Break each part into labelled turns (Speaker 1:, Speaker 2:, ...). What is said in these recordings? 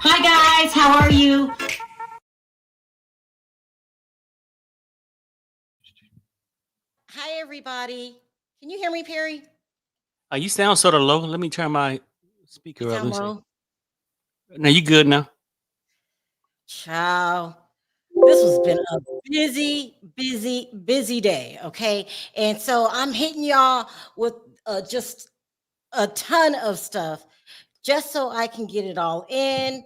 Speaker 1: Hi guys, how are you? Hi everybody. Can you hear me, Perry?
Speaker 2: You sound sort of low. Let me turn my speaker up.
Speaker 1: Sound low?
Speaker 2: Now you good now?
Speaker 1: Ciao. This has been a busy day, okay? And so I'm hitting y'all with just a ton of stuff just so I can get it all in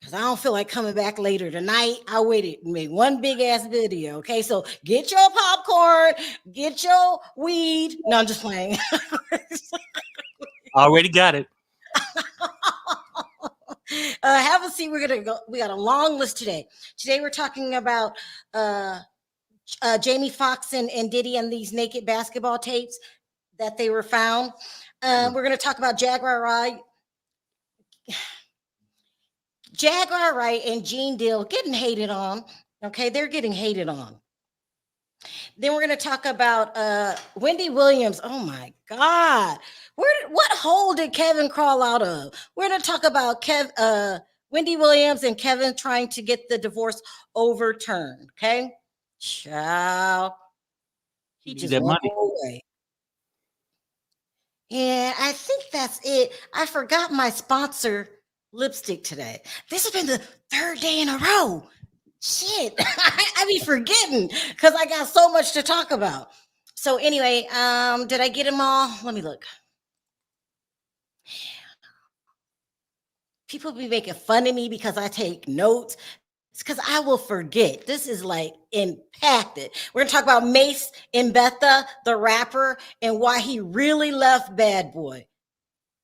Speaker 1: because I don't feel like coming back later tonight. I waited and made one big ass video, okay? So get your popcorn, get your weed. No, I'm just playing.
Speaker 2: Already got it.
Speaker 1: Have a seat. We're gonna go. We got a long list today. Today we're talking about Jamie Foxx and Diddy and these naked basketball tapes that they were found. We're gonna talk about Jaguar Wright and Gene Deal getting hated on. Okay, they're getting hated on. Then we're gonna talk about Wendy Williams. Oh my God. What hole did Kevin crawl out of? We're going to talk about Wendy Williams and Kevin trying to get the divorce overturned. Okay. Ciao. He just won't go away. Yeah, I think that's it. I forgot my sponsor lipstick today. This has been the third day in a row. Shit. I be forgetting because I got so much to talk about. So anyway, did I get them all? Let me look. People be making fun of me because I take notes. It's because I will forget. This is like impacted. We're gonna talk about Mase and Betha, the rapper, and why he really left Bad Boy.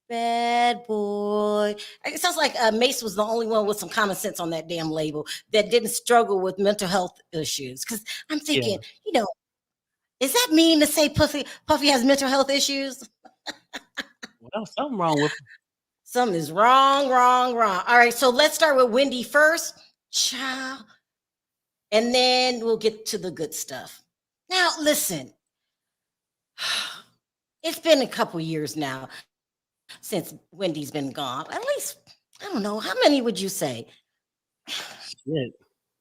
Speaker 1: Bad Boy. It sounds like Mase was the only one with some common sense on that damn label that didn't struggle with mental health issues. Because I'm thinking, is that mean to say Puffy has mental health issues?
Speaker 2: Well, something wrong with him.
Speaker 1: Something is wrong. All right, so let's start with Wendy first. Ciao. And then we'll get to the good stuff. Now, listen. It's been a couple years now since Wendy's been gone. At least, I don't know, how many would you say?
Speaker 2: Shit.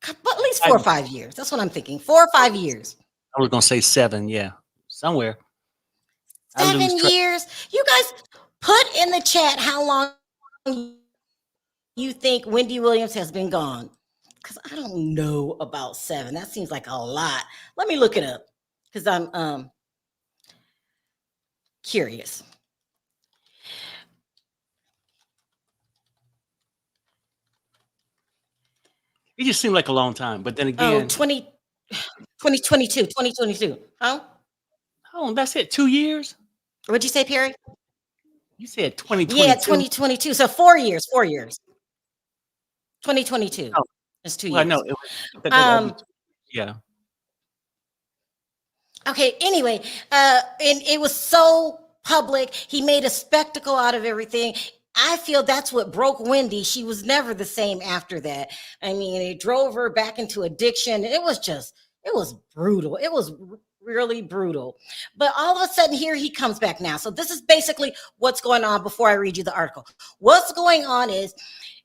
Speaker 1: But at least 4 or 5 years. That's what I'm thinking. 4 or 5 years.
Speaker 2: I was going to say 7, yeah. Somewhere.
Speaker 1: 7 years? You guys put in the chat how long you think Wendy Williams has been gone. Because I don't know about 7. That seems like a lot. Let me look it up because I'm curious.
Speaker 2: It just seemed like a long time, but then again.
Speaker 1: 2022. Huh?
Speaker 2: Oh, that's it. 2 years?
Speaker 1: What'd you say, Perry?
Speaker 2: You said 2022.
Speaker 1: Yeah, 2022. So 4 years. 2022.
Speaker 2: Oh.
Speaker 1: It's 2 years.
Speaker 2: I know. Yeah.
Speaker 1: Okay, anyway, and it was so public. He made a spectacle out of everything. I feel that's what broke Wendy. She was never the same after that. I mean, it drove her back into addiction. It was brutal. It was really brutal. But all of a sudden, here he comes back now. So this is basically what's going on before I read you the article. What's going on is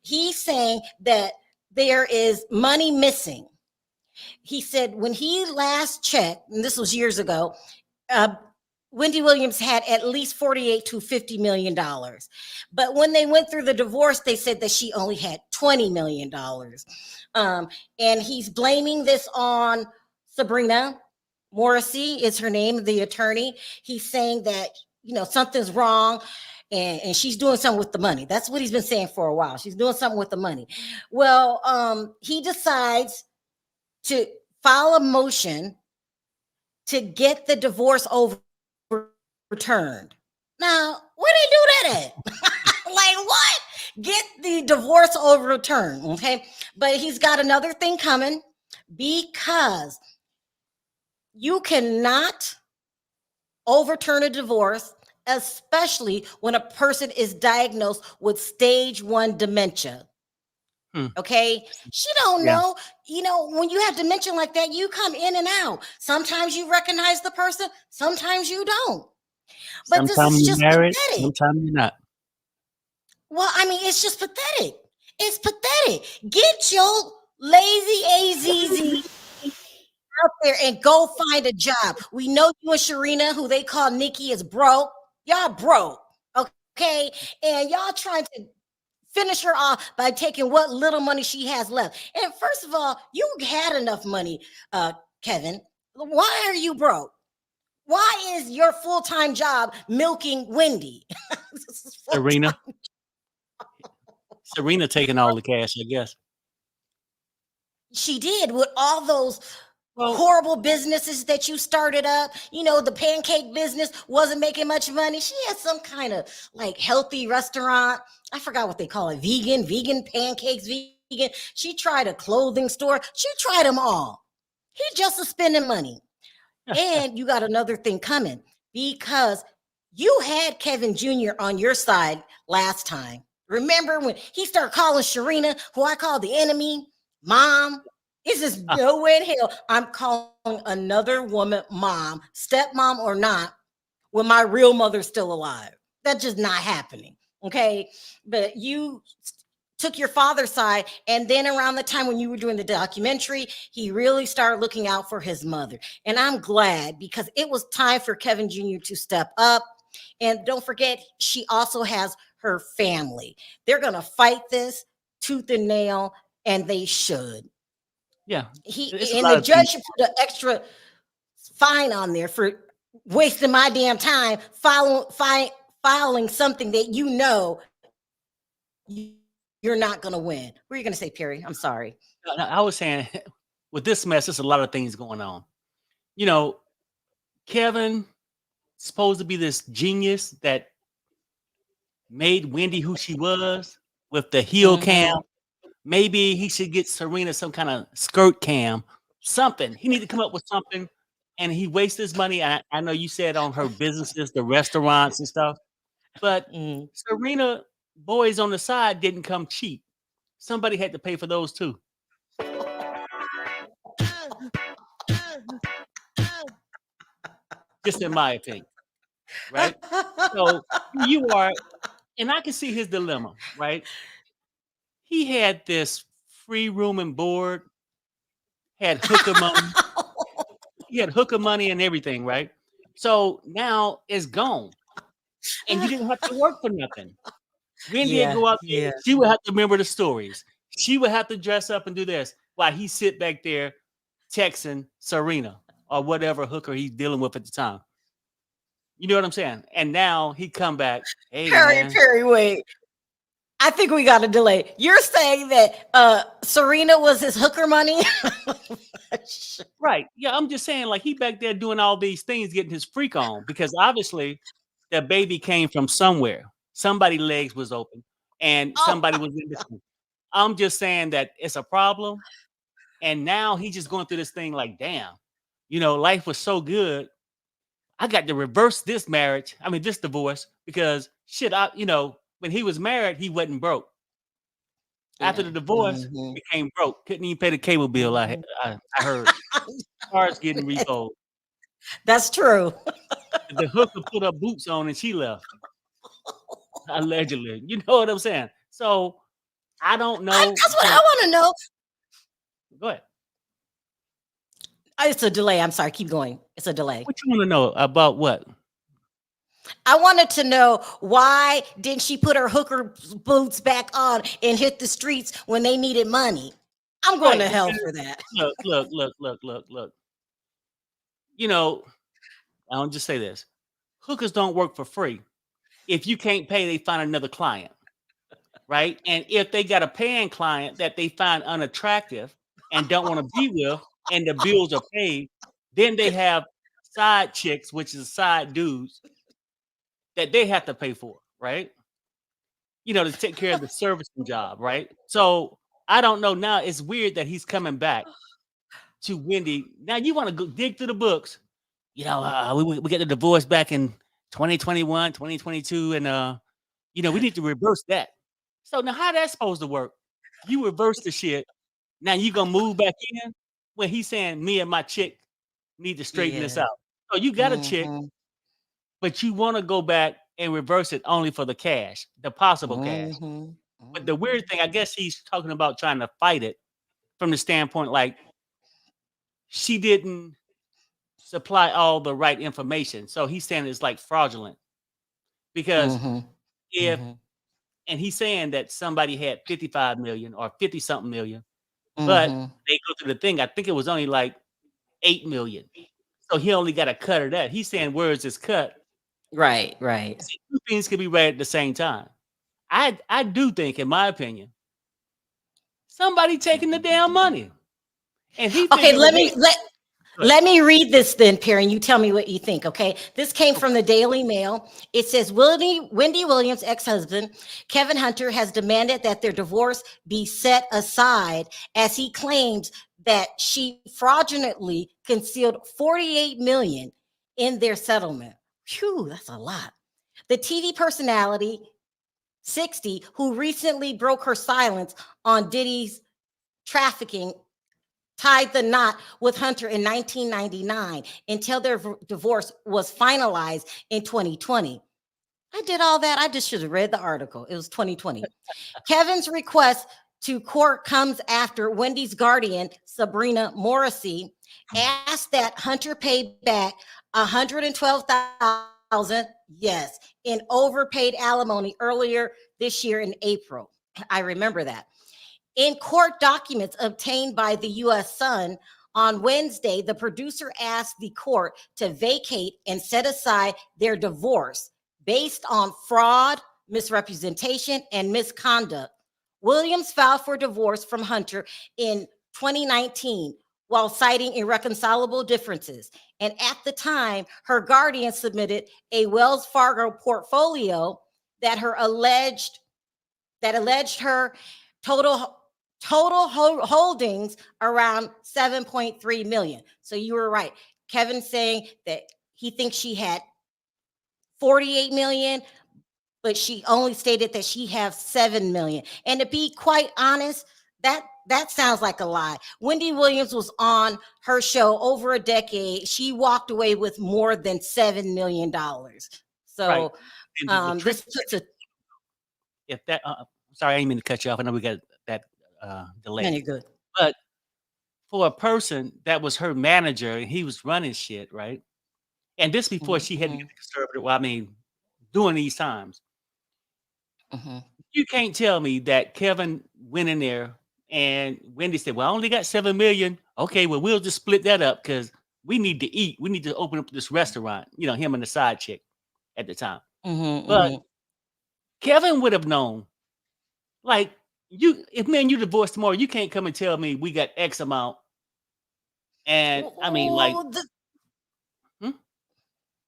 Speaker 1: he's saying that there is money missing. He said when he last checked, and this was years ago, Wendy Williams had at least $48 to $50 million. But when they went through the divorce, they said that she only had $20 million. And he's blaming this on Sabrina Morrissey is her name, the attorney. He's saying that, something's wrong and she's doing something with the money. That's what he's been saying for a while. She's doing something with the money. Well, he decides to file a motion to get the divorce overturned. Now, where they do that at? Like what? Get the divorce overturned, okay? But he's got another thing coming because you cannot overturn a divorce, especially when a person is diagnosed with stage 1 dementia. Okay, she don't know. When you have dementia like that, you come in and out. Sometimes you recognize the person, sometimes you don't. But
Speaker 2: sometimes
Speaker 1: this is
Speaker 2: you're
Speaker 1: just
Speaker 2: married,
Speaker 1: pathetic.
Speaker 2: sometimes you're not.
Speaker 1: Well, I mean, it's just pathetic. It's pathetic. Get your lazy AZZ out there and go find a job. We know you and Sharina, who they call Nikki, is broke. Y'all broke, okay? And y'all trying to finish her off by taking what little money she has left. And first of all, you had enough money, Kevin. Why are you broke? Why is your full-time job milking Wendy?
Speaker 2: Serena taking all the cash, I guess.
Speaker 1: She did with all those horrible businesses that you started up. The pancake business wasn't making much money. She had some kind of like healthy restaurant. I forgot what they call it. Vegan pancakes, vegan. She tried a clothing store. She tried them all. He just was spending money. And you got another thing coming because you had Kevin Jr. on your side last time. Remember when he started calling Sharina, who I call the enemy, mom? It's just no way in hell I'm calling another woman mom, stepmom or not, when my real mother's still alive. That's just not happening. Okay. But you took your father's side. And then around the time when you were doing the documentary, he really started looking out for his mother. And I'm glad because it was time for Kevin Jr. to step up. And don't forget, she also has her family. They're going to fight this tooth and nail, and they should.
Speaker 2: Yeah.
Speaker 1: The judge should put an extra fine on there for wasting my damn time filing something that you're not going to win. What are you going to say, Perry? I'm sorry.
Speaker 2: I was saying with this mess, there's a lot of things going on. Kevin supposed to be this genius that made Wendy who she was with the heel cam. Maybe he should get Serena some kind of skirt cam, something. He need to come up with something. And he wastes his money. I know you said on her businesses, the restaurants and stuff, but Serena boys on the side didn't come cheap. Somebody had to pay for those too. Just in my opinion, right? So you are, and I can see his dilemma, right? He had this free room and board, had hooker money. He had hooker money and everything, right? So now it's gone. And you didn't have to work for nothing. Wendy would go out there, she would have to remember the stories. She would have to dress up and do this while he sit back there texting Serena or whatever hooker he's dealing with at the time. You know what I'm saying? And now he come back. Hey,
Speaker 1: Perry, wait. I think we got a delay. You're saying that Serena was his hooker money?
Speaker 2: Right. Yeah, I'm just saying, like, he back there doing all these things, getting his freak on, because obviously that baby came from somewhere. Somebody's legs was open and somebody was in between. I'm just saying that it's a problem. And now he's just going through this thing like, damn, life was so good. I got to reverse this divorce, because shit, when he was married, he wasn't broke. After the divorce, became broke. Couldn't even pay the cable bill. I heard cars getting repoed.
Speaker 1: That's true.
Speaker 2: The hooker put her boots on and she left. Allegedly. You know what I'm saying? So I don't know.
Speaker 1: That's what I want to know.
Speaker 2: Go ahead.
Speaker 1: It's a delay. I'm sorry. Keep going. It's a delay.
Speaker 2: What you want to know about what?
Speaker 1: I wanted to know, why didn't she put her hooker boots back on and hit the streets when they needed money? I'm going to hell for that.
Speaker 2: Look. you know, I'll just say this: hookers don't work for free. If you can't pay, they find another client, right? And if they got a paying client that they find unattractive and don't want to be with, and the bills are paid, then they have side chicks, which is side dudes that they have to pay for, right? To take care of the servicing job, right? So I don't know now. It's weird that he's coming back to Wendy. Now you want to go dig through the books. We get the divorce back in 2021, 2022, and we need to reverse that. So now how that's supposed to work? You reverse the shit. Now you gonna move back in when he's saying me and my chick need to straighten this
Speaker 1: Yeah.
Speaker 2: out. So you got a chick,
Speaker 1: Mhm.
Speaker 2: but you want to go back and reverse it only for the cash, the possible cash.
Speaker 1: Mhm.
Speaker 2: But the weird thing, I
Speaker 1: Mhm.
Speaker 2: guess he's talking about trying to fight it from the standpoint like she didn't supply all the right information. So he's saying it's like fraudulent because
Speaker 1: Mhm.
Speaker 2: if
Speaker 1: Mhm.
Speaker 2: and he's saying that somebody had 55 million or 50 something million, but
Speaker 1: Mhm.
Speaker 2: they go through the thing. I think it was only like 8 million. So he only got a cut of that. He's saying, where's this cut?
Speaker 1: Right, right.
Speaker 2: See, two things can be read at the same time. I do think, in my opinion, somebody taking the damn money. And he
Speaker 1: Okay,
Speaker 2: thinking, well, wait, but
Speaker 1: let me read this then, Perry, and you tell me what you think, okay? This came from
Speaker 2: okay,
Speaker 1: the Daily Mail. It says Wendy Williams' ex-husband, Kevin Hunter, has demanded that their divorce be set aside as he claims that she fraudulently concealed 48 million in their settlement. Phew, that's a lot. The TV personality, 60, who recently broke her silence on Diddy's trafficking, tied the knot with Hunter in 1999 until their divorce was finalized in 2020. I did all that. I just should have read the article. It was 2020. Kevin's request to court comes after Wendy's guardian, Sabrina Morrissey, asked that Hunter pay back 112,000, yes, in overpaid alimony earlier this year in April. I remember that. In court documents obtained by the U.S. Sun on Wednesday, the producer asked the court to vacate and set aside their divorce based on fraud, misrepresentation, and misconduct. Williams filed for divorce from Hunter in 2019 while citing irreconcilable differences. And at the time, her guardian submitted a Wells Fargo portfolio that alleged her total holdings around 7.3 million. So you were right. Kevin saying that he thinks she had 48 million, but she only stated that she has 7 million. And to be quite honest, that sounds like a lie. Wendy Williams was on her show over a decade. She walked away with more than $7 million.
Speaker 2: right.
Speaker 1: So
Speaker 2: And the
Speaker 1: this
Speaker 2: tricky
Speaker 1: puts a
Speaker 2: if that sorry, I didn't mean to cut you off. I know we got that
Speaker 1: man,
Speaker 2: delay.
Speaker 1: you're good.
Speaker 2: But for a person that was her manager and he was running shit, right? And this before she had to get
Speaker 1: Mhm,
Speaker 2: the conservative, well, I mean, during these times.
Speaker 1: mhm.
Speaker 2: You can't tell me that Kevin went in there and Wendy said, well, I only got 7 million. Okay, well, we'll just split that up because we need to eat. We need to open up this restaurant, him and the side chick at the time.
Speaker 1: Mhm,
Speaker 2: But
Speaker 1: mhm.
Speaker 2: Kevin would have known, like, if me and you divorced tomorrow, you can't come and tell me we got X amount. And I mean, like,
Speaker 1: Well,
Speaker 2: hmm?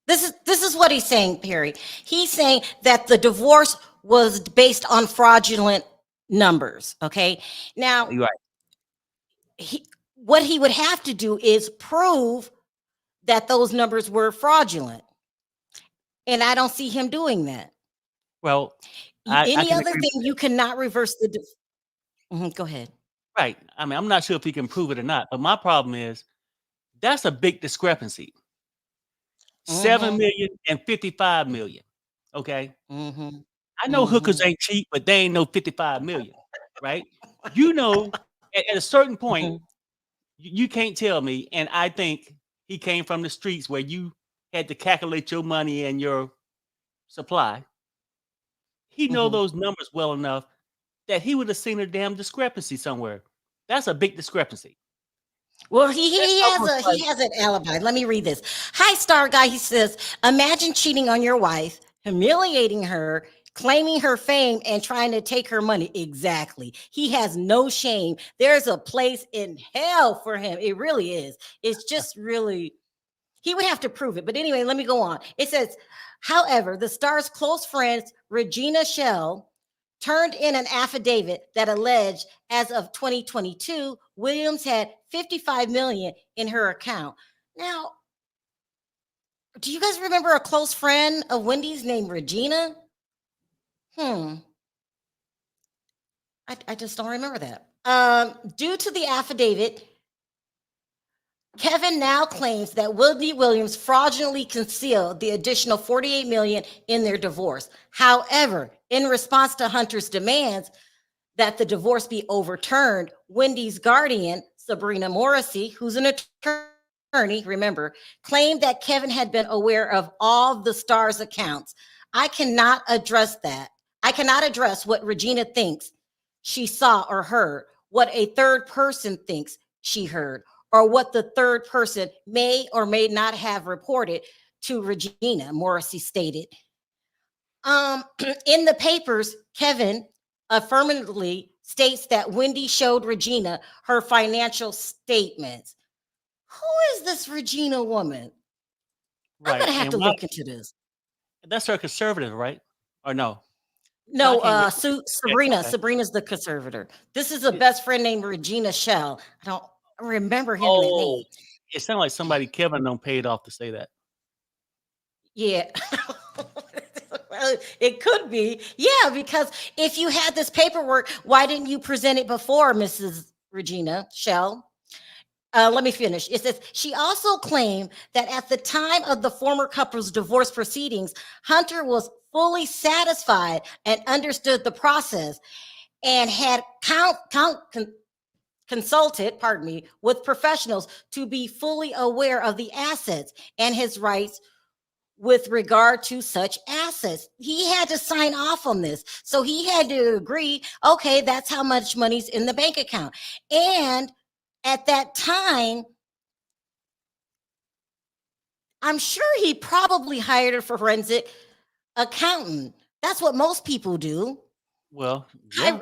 Speaker 1: this is what he's saying, Perry. He's saying that the divorce was based on fraudulent numbers. Okay, now
Speaker 2: You're right.
Speaker 1: what he would have to do is prove that those numbers were fraudulent, and I don't see him doing that.
Speaker 2: Well, I
Speaker 1: Any
Speaker 2: can
Speaker 1: other
Speaker 2: agree with
Speaker 1: thing you cannot reverse the. Mhm, go ahead.
Speaker 2: right. I mean, I'm not sure if he can prove it or not, but my problem is that's a big discrepancy. 7
Speaker 1: Mm-hmm.
Speaker 2: million and 55 million. Okay.
Speaker 1: Mm-hmm.
Speaker 2: I know hookers
Speaker 1: Mm-hmm.
Speaker 2: ain't cheap, but they ain't no 55 million, right? You know, at a certain point,
Speaker 1: Mm-hmm.
Speaker 2: you can't tell me. And I think he came from the streets where you had to calculate your money and your supply. He know
Speaker 1: Mm-hmm.
Speaker 2: those numbers well enough that he would have seen a damn discrepancy somewhere. That's a big discrepancy.
Speaker 1: Well,
Speaker 2: That's almost like,
Speaker 1: he has an alibi. Let me read this. Hi, Star Guy. He says, imagine cheating on your wife, humiliating her, claiming her fame, and trying to take her money. Exactly. He has no shame. There's a place in hell for him. It really is. It's just really, he would have to prove it. But anyway, let me go on. It says, however, the star's close friends, Regina Schell, turned in an affidavit that alleged as of 2022, Williams had 55 million in her account. Now, do you guys remember a close friend of Wendy's named Regina? Hmm. I just don't remember that. Due to the affidavit, Kevin now claims that Wendy Williams fraudulently concealed the additional 48 million in their divorce. However, in response to Hunter's demands that the divorce be overturned, Wendy's guardian, Sabrina Morrissey, who's an attorney, remember, claimed that Kevin had been aware of all the star's accounts. I cannot address that. I cannot address what Regina thinks she saw or heard, what a third person thinks she heard, or what the third person may or may not have reported to Regina, Morrissey stated. In the papers, Kevin affirmatively states that Wendy showed Regina her financial statements. Who is this Regina woman? I'm
Speaker 2: right.
Speaker 1: gonna have
Speaker 2: And
Speaker 1: to
Speaker 2: why,
Speaker 1: look into this.
Speaker 2: that's her conservative, right? Or no? No, I
Speaker 1: No,
Speaker 2: can't remember. Yeah,
Speaker 1: Sabrina.
Speaker 2: okay.
Speaker 1: Sabrina's the conservator. This is a
Speaker 2: It-
Speaker 1: best friend named Regina Schell. I don't remember hearing that
Speaker 2: oh,
Speaker 1: name.
Speaker 2: it sounded like somebody Kevin don't paid off to say that.
Speaker 1: Yeah. Well, it could be. Yeah, because if you had this paperwork, why didn't you present it before, Mrs. Regina Schell? Let me finish. It says she also claimed that at the time of the former couple's divorce proceedings, Hunter was fully satisfied and understood the process and had consulted, pardon me, with professionals to be fully aware of the assets and his rights with regard to such assets. He had to sign off on this. So he had to agree, okay, that's how much money's in the bank account. And at that time, I'm sure he probably hired a forensic accountant. That's what most people do.
Speaker 2: Well, yeah,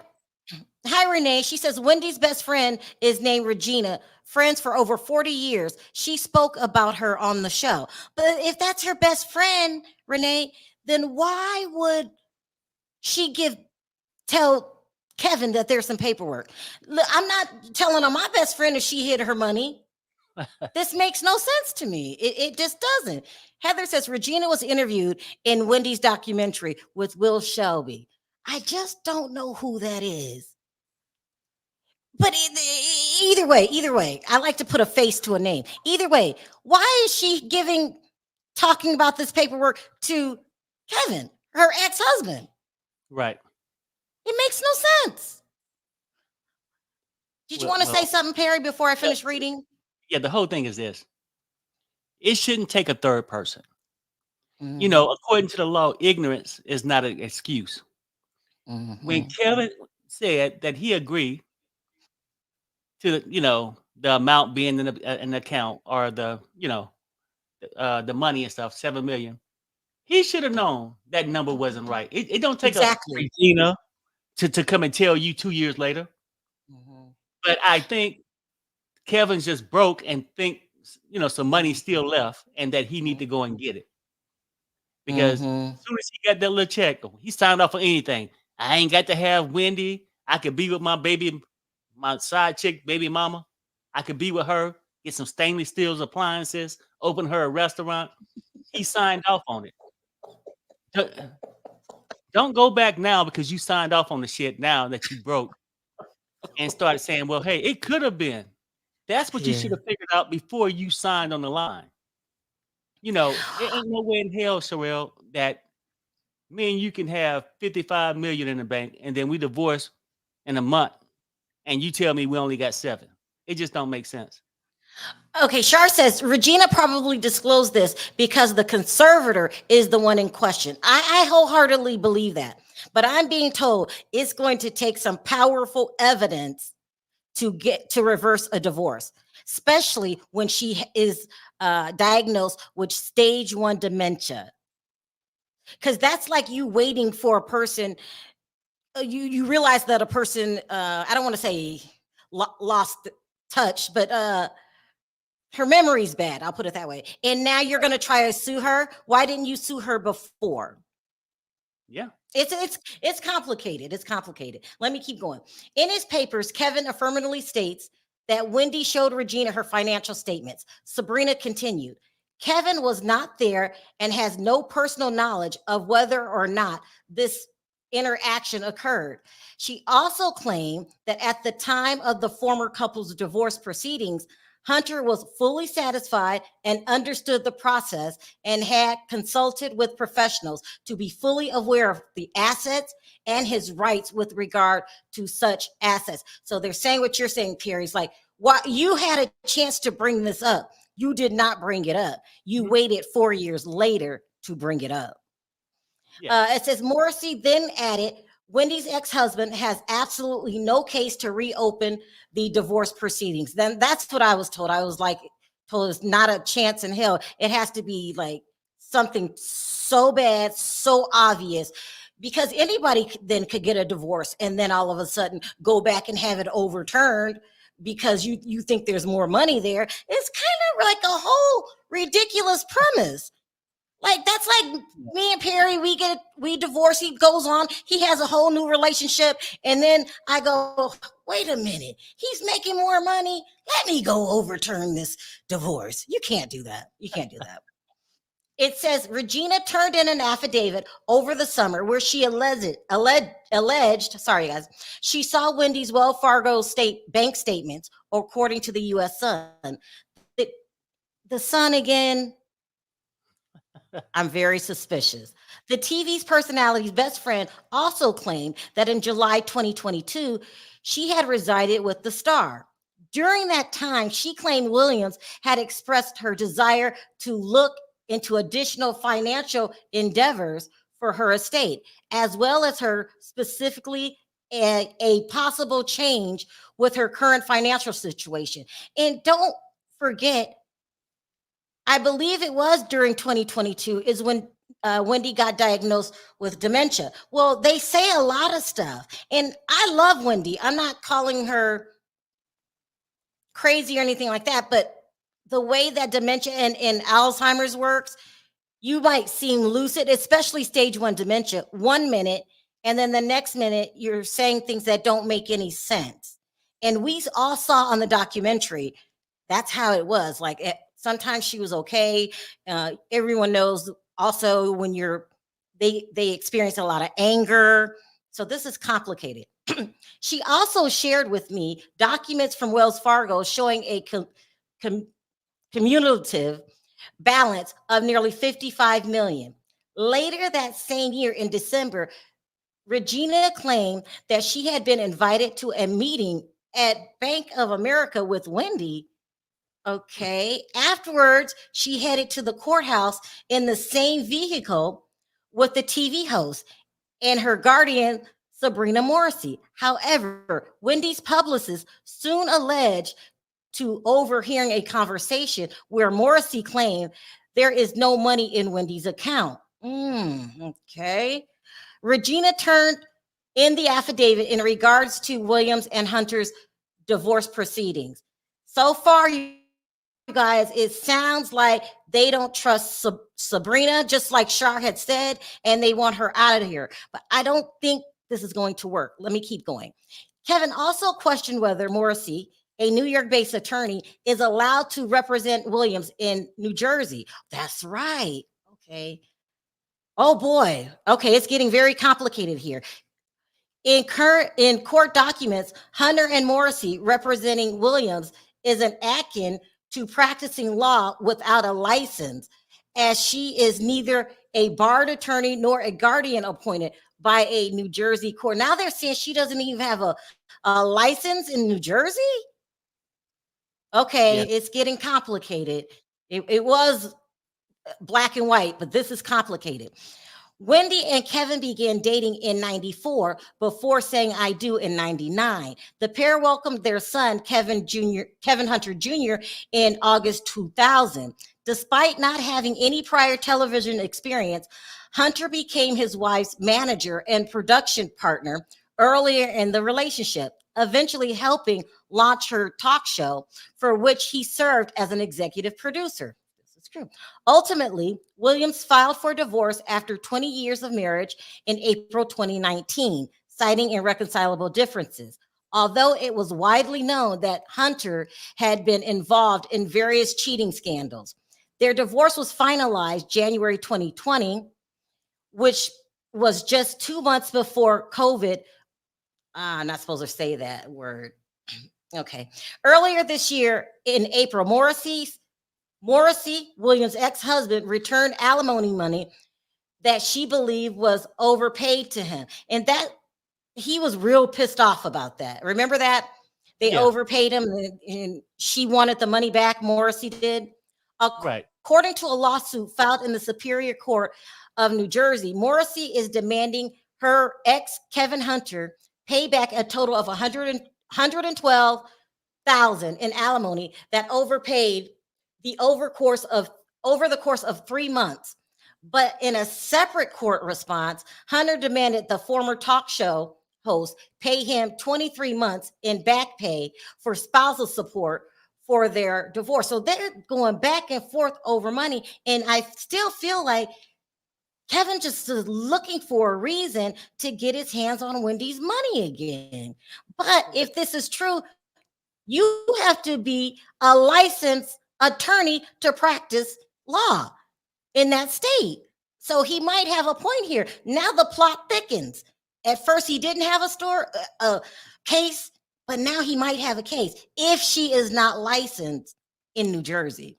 Speaker 1: Hi, hi, Renee. She says Wendy's best friend is named Regina. Friends for over 40 years. She spoke about her on the show. But if that's her best friend, Renee, then why would she tell Kevin that there's some paperwork? Look, I'm not telling on my best friend if she hid her money. This makes no sense to me. It just doesn't. Heather says Regina was interviewed in Wendy's documentary with Will Shelby. I just don't know who that is. But either way, I like to put a face to a name. Either way, why is she talking about this paperwork to Kevin, her ex-husband?
Speaker 2: right.
Speaker 1: It makes no sense. Did you want to say
Speaker 2: Well,
Speaker 1: something, Perry, before I
Speaker 2: yeah,
Speaker 1: finish reading?
Speaker 2: yeah. The whole thing is this: it shouldn't take a third person.
Speaker 1: Mm-hmm,
Speaker 2: According to the law, ignorance is not an excuse. When
Speaker 1: mm-hmm,
Speaker 2: Kevin said that he agreed to, the amount being in the account or the money and stuff, 7 million, he should have known that number wasn't right. It don't take a
Speaker 1: exactly.
Speaker 2: Regina to come and tell you 2 years later.
Speaker 1: Mm-hmm,
Speaker 2: But I think Kevin's just broke and think some money still left and that he need to go and get it. Because
Speaker 1: mm-hmm.
Speaker 2: as soon as he got that little check, he signed off on anything. I ain't got to have Wendy. I could be with my baby, my side chick, baby mama. I could be with her, get some stainless steel appliances, open her a restaurant. He signed off on it. Don't don't go back now because you signed off on the shit now that you broke and started saying, well, hey, it could have been. That's what you
Speaker 1: Yeah.
Speaker 2: should have figured out before you signed on the line. There ain't no way in hell, Sharrell, that me and you can have 55 million in the bank and then we divorce in a month and you tell me we only got 7. It just don't make sense.
Speaker 1: Okay, Shar says Regina probably disclosed this because the conservator is the one in question. I wholeheartedly believe that. But I'm being told it's going to take some powerful evidence to get to reverse a divorce. especially when she is diagnosed with stage 1 dementia. Because that's like you waiting for a person. You realize that a person, I don't want to say lost touch, but her memory's bad. I'll put it that way. And now you're going to try to sue her. Why didn't you sue her before?
Speaker 2: Yeah.
Speaker 1: It's complicated. It's complicated. Let me keep going. In his papers, Kevin affirmatively states that Wendy showed Regina her financial statements. Sabrina continued. Kevin was not there and has no personal knowledge of whether or not this interaction occurred. She also claimed that at the time of the former couple's divorce proceedings, Hunter was fully satisfied and understood the process and had consulted with professionals to be fully aware of the assets and his rights with regard to such assets. So they're saying what you're saying, Perry. It's like, what you had a chance to bring this up. You did not bring it up. You waited 4 years later to bring it up.
Speaker 2: Yeah.
Speaker 1: It says Morrissey then added, Wendy's ex-husband has absolutely no case to reopen the divorce proceedings. Then that's what I was told. I was like, told it's not a chance in hell. It has to be like something so bad, so obvious, because anybody then could get a divorce and then all of a sudden go back and have it overturned because you think there's more money there. It's kind of like a whole ridiculous premise. Like that's like me and Perry, we divorce, he goes on, he has a whole new relationship, and then I go, wait a minute, he's making more money. Let me go overturn this divorce. You can't do that. You can't do that. It says Regina turned in an affidavit over the summer where she alleged, sorry guys, she saw Wendy's Wells Fargo state bank statements, according to the U.S. Sun. The Sun again. I'm very suspicious. The TV's personality's best friend also claimed that in July 2022, she had resided with the star. During that time, she claimed Williams had expressed her desire to look into additional financial endeavors for her estate, as well as her specifically a possible change with her current financial situation. And don't forget, I believe it was during 2022 is when Wendy got diagnosed with dementia. Well, they say a lot of stuff, and I love Wendy. I'm not calling her crazy or anything like that, but the way that dementia and Alzheimer's works, you might seem lucid, especially stage 1 dementia, 1 minute, and then the next minute you're saying things that don't make any sense. And we all saw on the documentary, that's how it was. Like sometimes she was okay. Everyone knows also when they experience a lot of anger. So this is complicated. She also shared with me documents from Wells Fargo showing a cumulative balance of nearly 55 million. Later that same year in December, Regina claimed that she had been invited to a meeting at Bank of America with Wendy. Okay. Afterwards, she headed to the courthouse in the same vehicle with the TV host and her guardian, Sabrina Morrissey. However, Wendy's publicist soon alleged to overhearing a conversation where Morrissey claimed there is no money in Wendy's account. Okay. Regina turned in the affidavit in regards to Williams and Hunter's divorce proceedings. So far, you guys, it sounds like they don't trust Sabrina, just like Shar had said, and they want her out of here. But I don't think this is going to work. Let me keep going. Kevin also questioned whether Morrissey, a New York-based attorney, is allowed to represent Williams in New Jersey. That's right. Okay. Oh boy. Okay, it's getting very complicated here. In court documents, Hunter and Morrissey representing Williams is an akin to practicing law without a license, as she is neither a barred attorney nor a guardian appointed by a New Jersey court. Now they're saying she doesn't even have a license in New Jersey? Okay,
Speaker 2: Yeah.
Speaker 1: it's getting complicated. It was black and white, but this is complicated. Wendy and Kevin began dating in 94 before saying I do in 99. The pair welcomed their son, Kevin Hunter Jr., in August 2000. Despite not having any prior television experience, Hunter became his wife's manager and production partner earlier in the relationship, eventually helping launch her talk show, for which he served as an executive producer. This is true. Ultimately, Williams filed for divorce after 20 years of marriage in April 2019, citing irreconcilable differences. Although it was widely known that Hunter had been involved in various cheating scandals, their divorce was finalized January 2020, which was just 2 months before COVID. I'm not supposed to say that word. Okay. Earlier this year in April, Morrissey, Williams' ex-husband, returned alimony money that she believed was overpaid to him. And that he was real pissed off about that. Remember that? They
Speaker 2: Yeah.
Speaker 1: overpaid him and she wanted the money back, Morrissey did.
Speaker 2: Right.
Speaker 1: According to a lawsuit filed in the Superior Court of New Jersey, Morrissey is demanding her ex, Kevin Hunter, pay back a total of $112,000 in alimony that overpaid over the course of 3 months. But in a separate court response, Hunter demanded the former talk show host pay him 23 months in back pay for spousal support for their divorce. So they're going back and forth over money. And I still feel like Kevin just is looking for a reason to get his hands on Wendy's money again. But if this is true, you have to be a licensed attorney to practice law in that state. So he might have a point here. Now the plot thickens. At first, he didn't have a case, but now he might have a case if she is not licensed in New Jersey.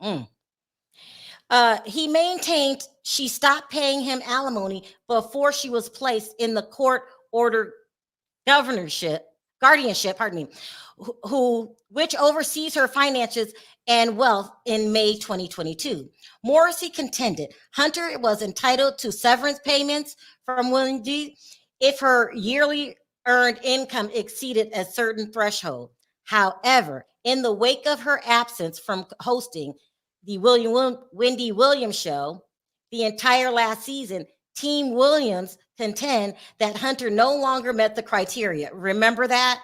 Speaker 1: He maintained she stopped paying him alimony before she was placed in the court ordered guardianship, which oversees her finances and wealth in May 2022. Morrissey contended Hunter was entitled to severance payments from Wendy if her yearly earned income exceeded a certain threshold. However, in the wake of her absence from hosting the Wendy Williams show the entire last season, Team Williams contend that Hunter no longer met the criteria. Remember that?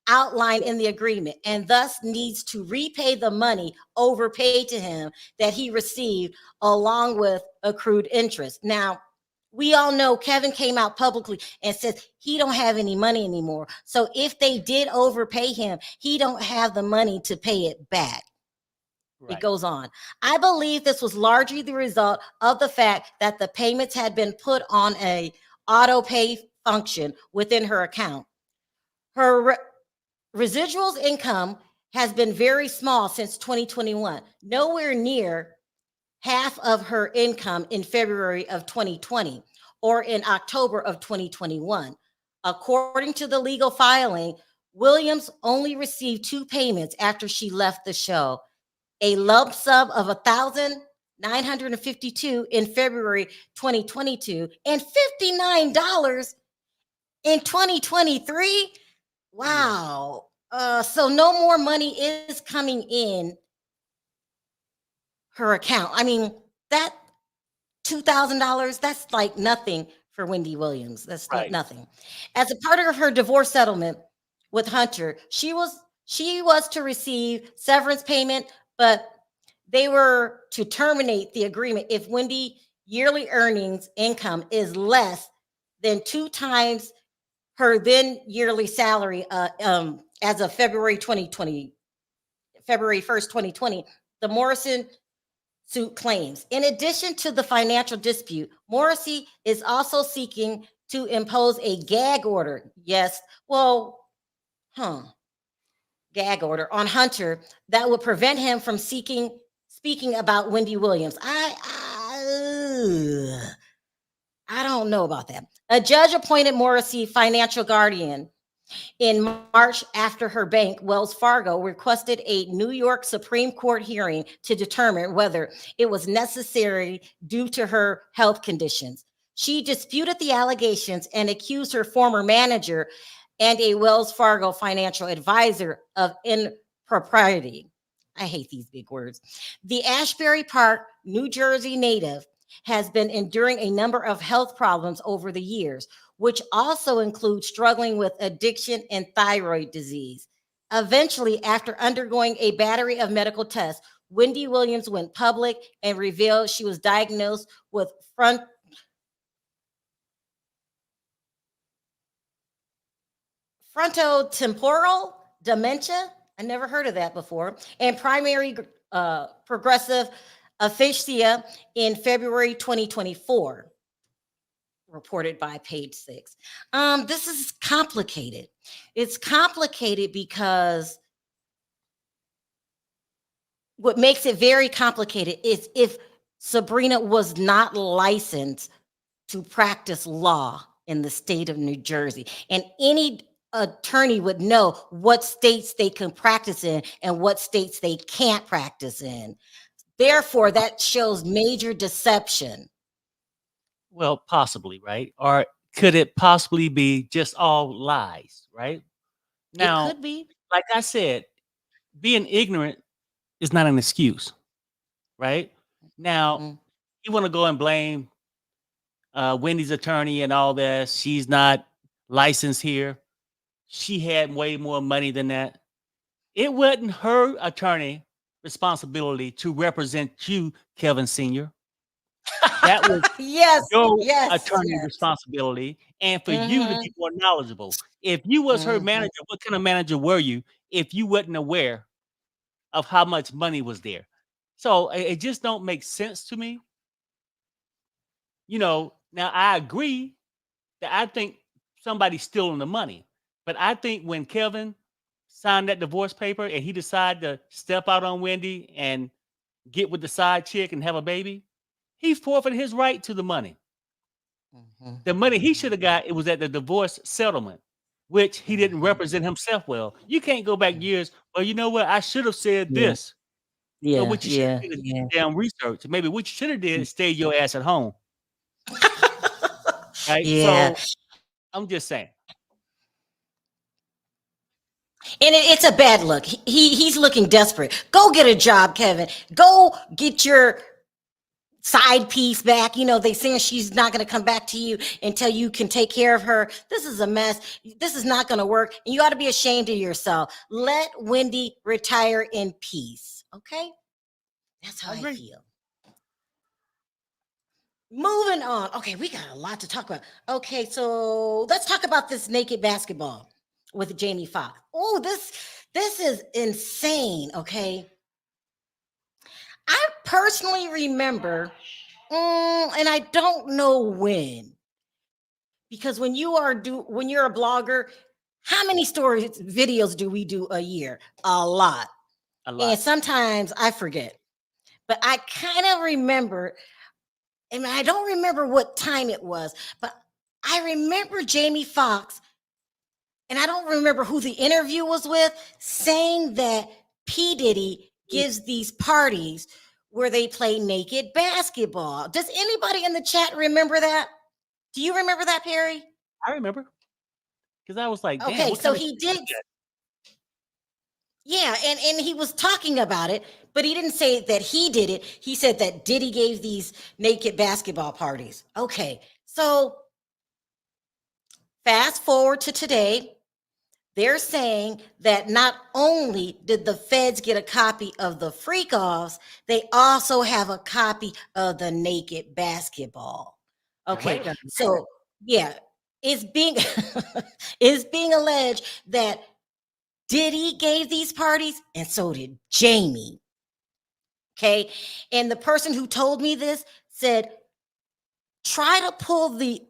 Speaker 1: Outlined in the agreement, and thus needs to repay the money overpaid to him that he received along with accrued interest. Now, we all know Kevin came out publicly and says he don't have any money anymore. So if they did overpay him, he don't have the money to pay it back. Right. It goes on. I believe this was largely the result of the fact that the payments had been put on a auto pay function within her account. Her residuals income has been very small since 2021, nowhere near half of her income in February of 2020 or in October of 2021. According to the legal filing, Williams only received 2 payments after she left the show, a lump sum of $1,952 in February 2022 and $59 in 2023. Wow. So no more money is coming in her account. I mean, that $2,000, that's like nothing for Wendy Williams. That's right. Nothing. As a part of her divorce settlement with Hunter, she was to receive severance payment, but they were to terminate the agreement if Wendy yearly earnings income is less than 2 times her then yearly salary as of February 1st, 2020, the Morrison suit claims. In addition to the financial dispute, Morrissey is also seeking to impose a gag order. Yes, gag order on Hunter that would prevent him from speaking about Wendy Williams. I don't know about that. A judge appointed Morrissey financial guardian in March after her bank, Wells Fargo, requested a New York Supreme Court hearing to determine whether it was necessary due to her health conditions. She disputed the allegations and accused her former manager and a Wells Fargo financial advisor of impropriety. I hate these big words. The Ashbury Park, New Jersey native has been enduring a number of health problems over the years, which also include struggling with addiction and thyroid disease. Eventually, after undergoing a battery of medical tests, Wendy Williams went public and revealed she was diagnosed with frontotemporal dementia. I never heard of that before. And primary progressive aphasia in February 2024, reported by Page Six. This is complicated. It's complicated because what makes it very complicated is if Sabrina was not licensed to practice law in the state of New Jersey. And any attorney would know what states they can practice in and what states they can't practice in. Therefore, that shows major deception.
Speaker 2: Well, possibly, right? Or could it possibly be just all lies, right?
Speaker 1: It
Speaker 2: Now,
Speaker 1: could be.
Speaker 2: like I said, being ignorant is not an excuse, right? Now,
Speaker 1: Mhm.
Speaker 2: you want to go and blame Wendy's attorney and all that. She's not licensed here. She had way more money than that. It wasn't her attorney responsibility to represent you, Kevin Sr. That was
Speaker 1: Yes,
Speaker 2: your
Speaker 1: yes,
Speaker 2: attorney
Speaker 1: yes.
Speaker 2: responsibility and for you to
Speaker 1: Mm-hmm.
Speaker 2: be more knowledgeable. If you was her
Speaker 1: Mm-hmm.
Speaker 2: manager, what kind of manager were you if you wasn't aware of how much money was there? So it just don't make sense to me. Now I agree that I think somebody's stealing the money. But I think when Kevin signed that divorce paper and he decided to step out on Wendy and get with the side chick and have a baby, he forfeited his right to the money.
Speaker 1: Mm-hmm.
Speaker 2: The money he should have got, it was at the divorce settlement, which he didn't
Speaker 1: Mm-hmm.
Speaker 2: represent himself well. You can't go back years. Well, you know what? I should have said
Speaker 1: Yeah,
Speaker 2: this.
Speaker 1: yeah,
Speaker 2: What you should
Speaker 1: yeah,
Speaker 2: have did is did
Speaker 1: yeah.
Speaker 2: your damn research. Maybe what you should have did is stay your ass at home. Right.
Speaker 1: Yeah.
Speaker 2: So I'm just saying.
Speaker 1: And it's a bad look. He's looking desperate. Go get a job, Kevin. Go get your side piece back. They saying she's not going to come back to you until you can take care of her. This is a mess. This is not going to work. And you ought to be ashamed of yourself. Let Wendy retire in peace. Okay? That's how
Speaker 2: I
Speaker 1: I
Speaker 2: agree.
Speaker 1: feel. Moving on. Okay, we got a lot to talk about. Okay, so let's talk about this naked basketball with Jamie Foxx. Oh, this is insane. Okay, I personally remember, and I don't know when, because when you're a blogger, how many stories videos do we do a year? A lot,
Speaker 2: A
Speaker 1: and
Speaker 2: lot.
Speaker 1: sometimes I forget. But I kind of remember, and I don't remember what time it was, but I remember Jamie Foxx, and I don't remember who the interview was with, saying that P. Diddy gives these parties where they play naked basketball. Does anybody in the chat remember that? Do you remember that, Perry?
Speaker 2: I remember because I was like, damn,
Speaker 1: Okay,
Speaker 2: what
Speaker 1: so
Speaker 2: kind of
Speaker 1: he
Speaker 2: shit
Speaker 1: did.
Speaker 2: is that?
Speaker 1: Yeah, and he was talking about it, but he didn't say that he did it. He said that Diddy gave these naked basketball parties. Okay, so fast forward to today, they're saying that not only did the feds get a copy of the freak offs, they also have a copy of the naked basketball.
Speaker 2: Now,
Speaker 1: Okay,
Speaker 2: wait a minute.
Speaker 1: so yeah, it's being it's being alleged that Diddy gave these parties, and so did Jamie. Okay, and the person who told me this said, try to pull the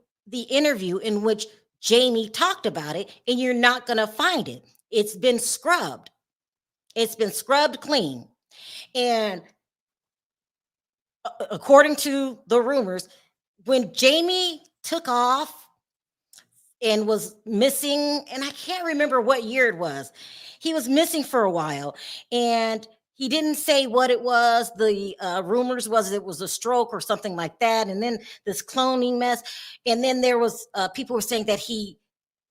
Speaker 1: interview in which Jamie talked about it, and you're not going to find it. It's been scrubbed. It's been scrubbed clean. And according to the rumors, when Jamie took off and was missing, and I can't remember what year it was, he was missing for a while. And he didn't say what it was. The rumors was it was a stroke or something like that. And then this cloning mess. And then there was people were saying that he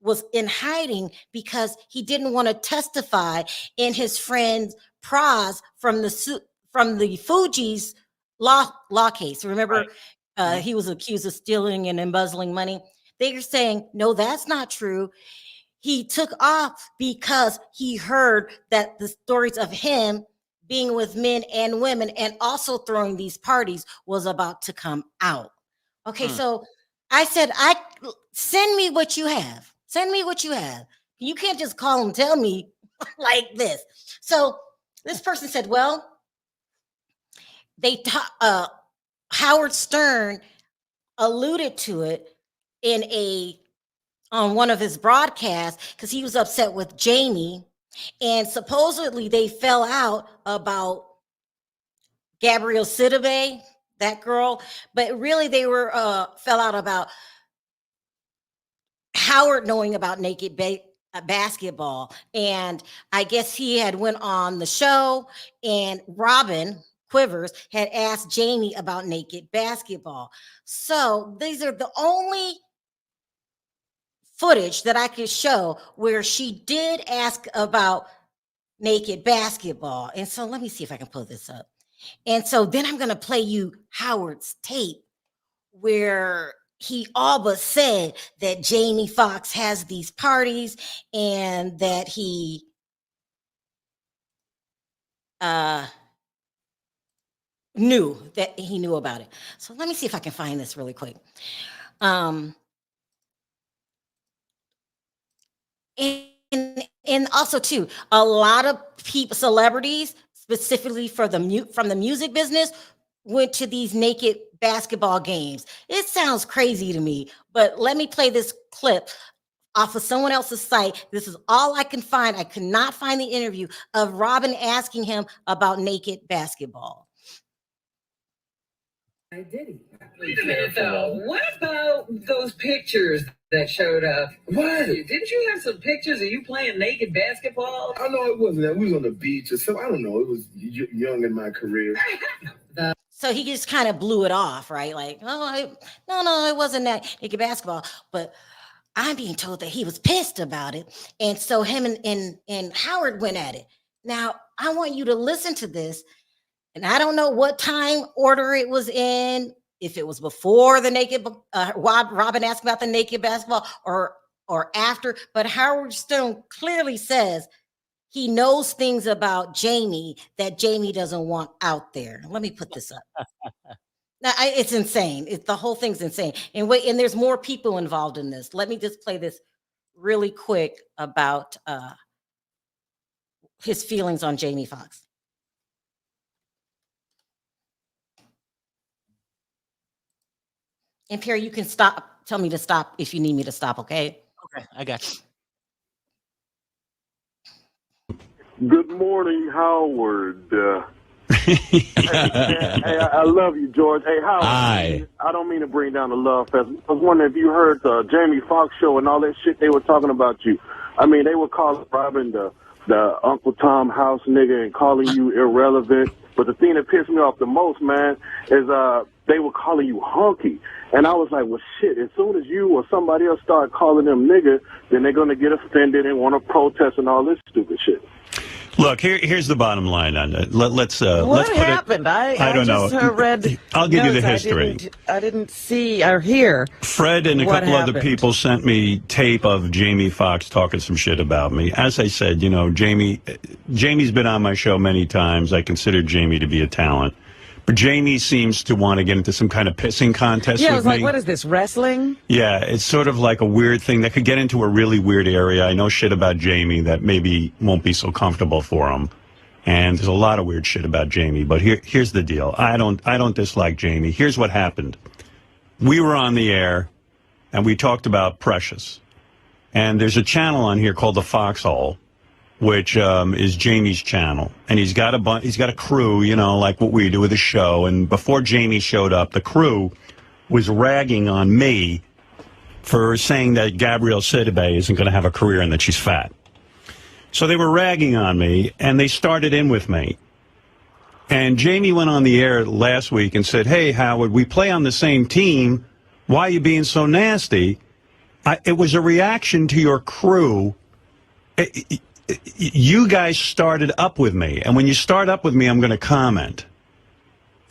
Speaker 1: was in hiding because he didn't want to testify in his friend Praz from the Fuji's law case. Remember, he was accused of stealing and embezzling money. They are saying, no, that's not true. He took off because he heard that the stories of him being with men and women and also throwing these parties was about to come out. Okay, so I said, send me what you have. Send me what you have. You can't just call and tell me like this. So this person said, well, Howard Stern alluded to it on one of his broadcasts because he was upset with Jamie. And supposedly they fell out about Gabrielle Sidibe, that girl, but really they were fell out about Howard knowing about naked basketball. And I guess he had went on the show and Robin Quivers had asked Jamie about naked basketball. So these are the only footage that I could show where she did ask about naked basketball. And so let me see if I can pull this up. And so then I'm going to play you Howard's tape where he all but said that Jamie Foxx has these parties and that he knew about it. So let me see if I can find this really quick. And also too, a lot of people, celebrities, specifically from the music business, went to these naked basketball games. It sounds crazy to me, but let me play this clip off of someone else's site. This is all I can find. I could not find the interview of Robin asking him about naked basketball.
Speaker 3: I did. Wait a minute, though. What about those pictures that showed up?
Speaker 4: What?
Speaker 3: Didn't you have some pictures of you playing naked basketball?
Speaker 4: I know it wasn't that. We was on the beach or something. I don't know. It was young in my career.
Speaker 1: So he just kind of blew it off, right? Like, no, it wasn't that naked basketball. But I'm being told that he was pissed about it. And so him and Howard went at it. Now, I want you to listen to this. And I don't know what time order it was in, if it was before the naked, Robin asked about the naked basketball or after, but Howard Stern clearly says he knows things about Jamie that Jamie doesn't want out there. Let me put this up. Now, it's insane. The whole thing's insane. And there's more people involved in this. Let me just play this really quick about his feelings on Jamie Foxx. And Perry, you can tell me to stop if you need me to stop, okay?
Speaker 2: Okay, I got you.
Speaker 5: Good morning, Howard. Hey, I love you, George. Hey, Howard.
Speaker 6: Hi.
Speaker 5: I don't mean to bring down the love fest. I was wondering if you heard the Jamie Foxx show and all that shit they were talking about you. I mean, they were calling Robin the Uncle Tom house nigga and calling you irrelevant. But the thing that pissed me off the most, man, is they were calling you hunky. And I was like, well, shit, as soon as you or somebody else start calling them nigga, then they're going to get offended and want to protest and all this stupid shit.
Speaker 6: Look, here's the bottom line on it. Let's
Speaker 3: what
Speaker 6: put
Speaker 3: happened?
Speaker 6: I don't know.
Speaker 3: Read
Speaker 6: I'll give you the history.
Speaker 3: I didn't see or hear.
Speaker 6: Fred and a couple other people sent me tape of Jamie Foxx talking some shit about me. As I said, you know, Jamie's been on my show many times. I consider Jamie to be a talent. But Jamie seems to want to get into some kind of pissing contest with me.
Speaker 3: Yeah, I was like, what is this, wrestling?
Speaker 6: Yeah, it's sort of like a weird thing that could get into a really weird area. I know shit about Jamie that maybe won't be so comfortable for him. And there's a lot of weird shit about Jamie. But here's the deal. I don't dislike Jamie. Here's what happened. We were on the air, and we talked about Precious. And there's a channel on here called The Foxhole, which is Jamie's channel, and he's got a crew, you know, like what we do with the show. And before Jamie showed up, the crew was ragging on me for saying that Gabrielle Sidibe isn't going to have a career and that she's fat. So they were ragging on me, and they started in with me. And Jamie went on the air last week and said, "Hey, Howard, we play on the same team. Why are you being so nasty?" It was a reaction to your crew. You guys started up with me. And when you start up with me, I'm going to comment.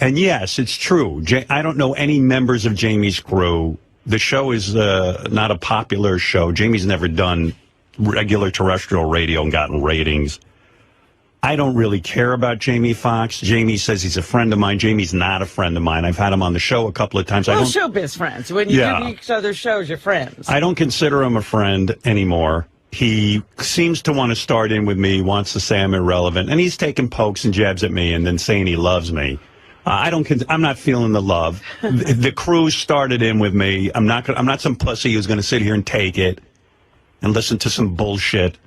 Speaker 6: And yes, it's true. I don't know any members of Jamie's crew. The show is not a popular show. Jamie's never done regular terrestrial radio and gotten ratings. I don't really care about Jamie Foxx. Jamie says he's a friend of mine. Jamie's not a friend of mine. I've had him on the show a couple of times.
Speaker 7: Well, showbiz friends. When you do each other's shows, you're friends.
Speaker 6: I don't consider him a friend anymore. He seems to want to start in with me, wants to say I'm irrelevant, and he's taking pokes and jabs at me and then saying he loves me. I'm not feeling the love. The crew started in with me. I'm not some pussy who's going to sit here and take it and listen to some bullshit.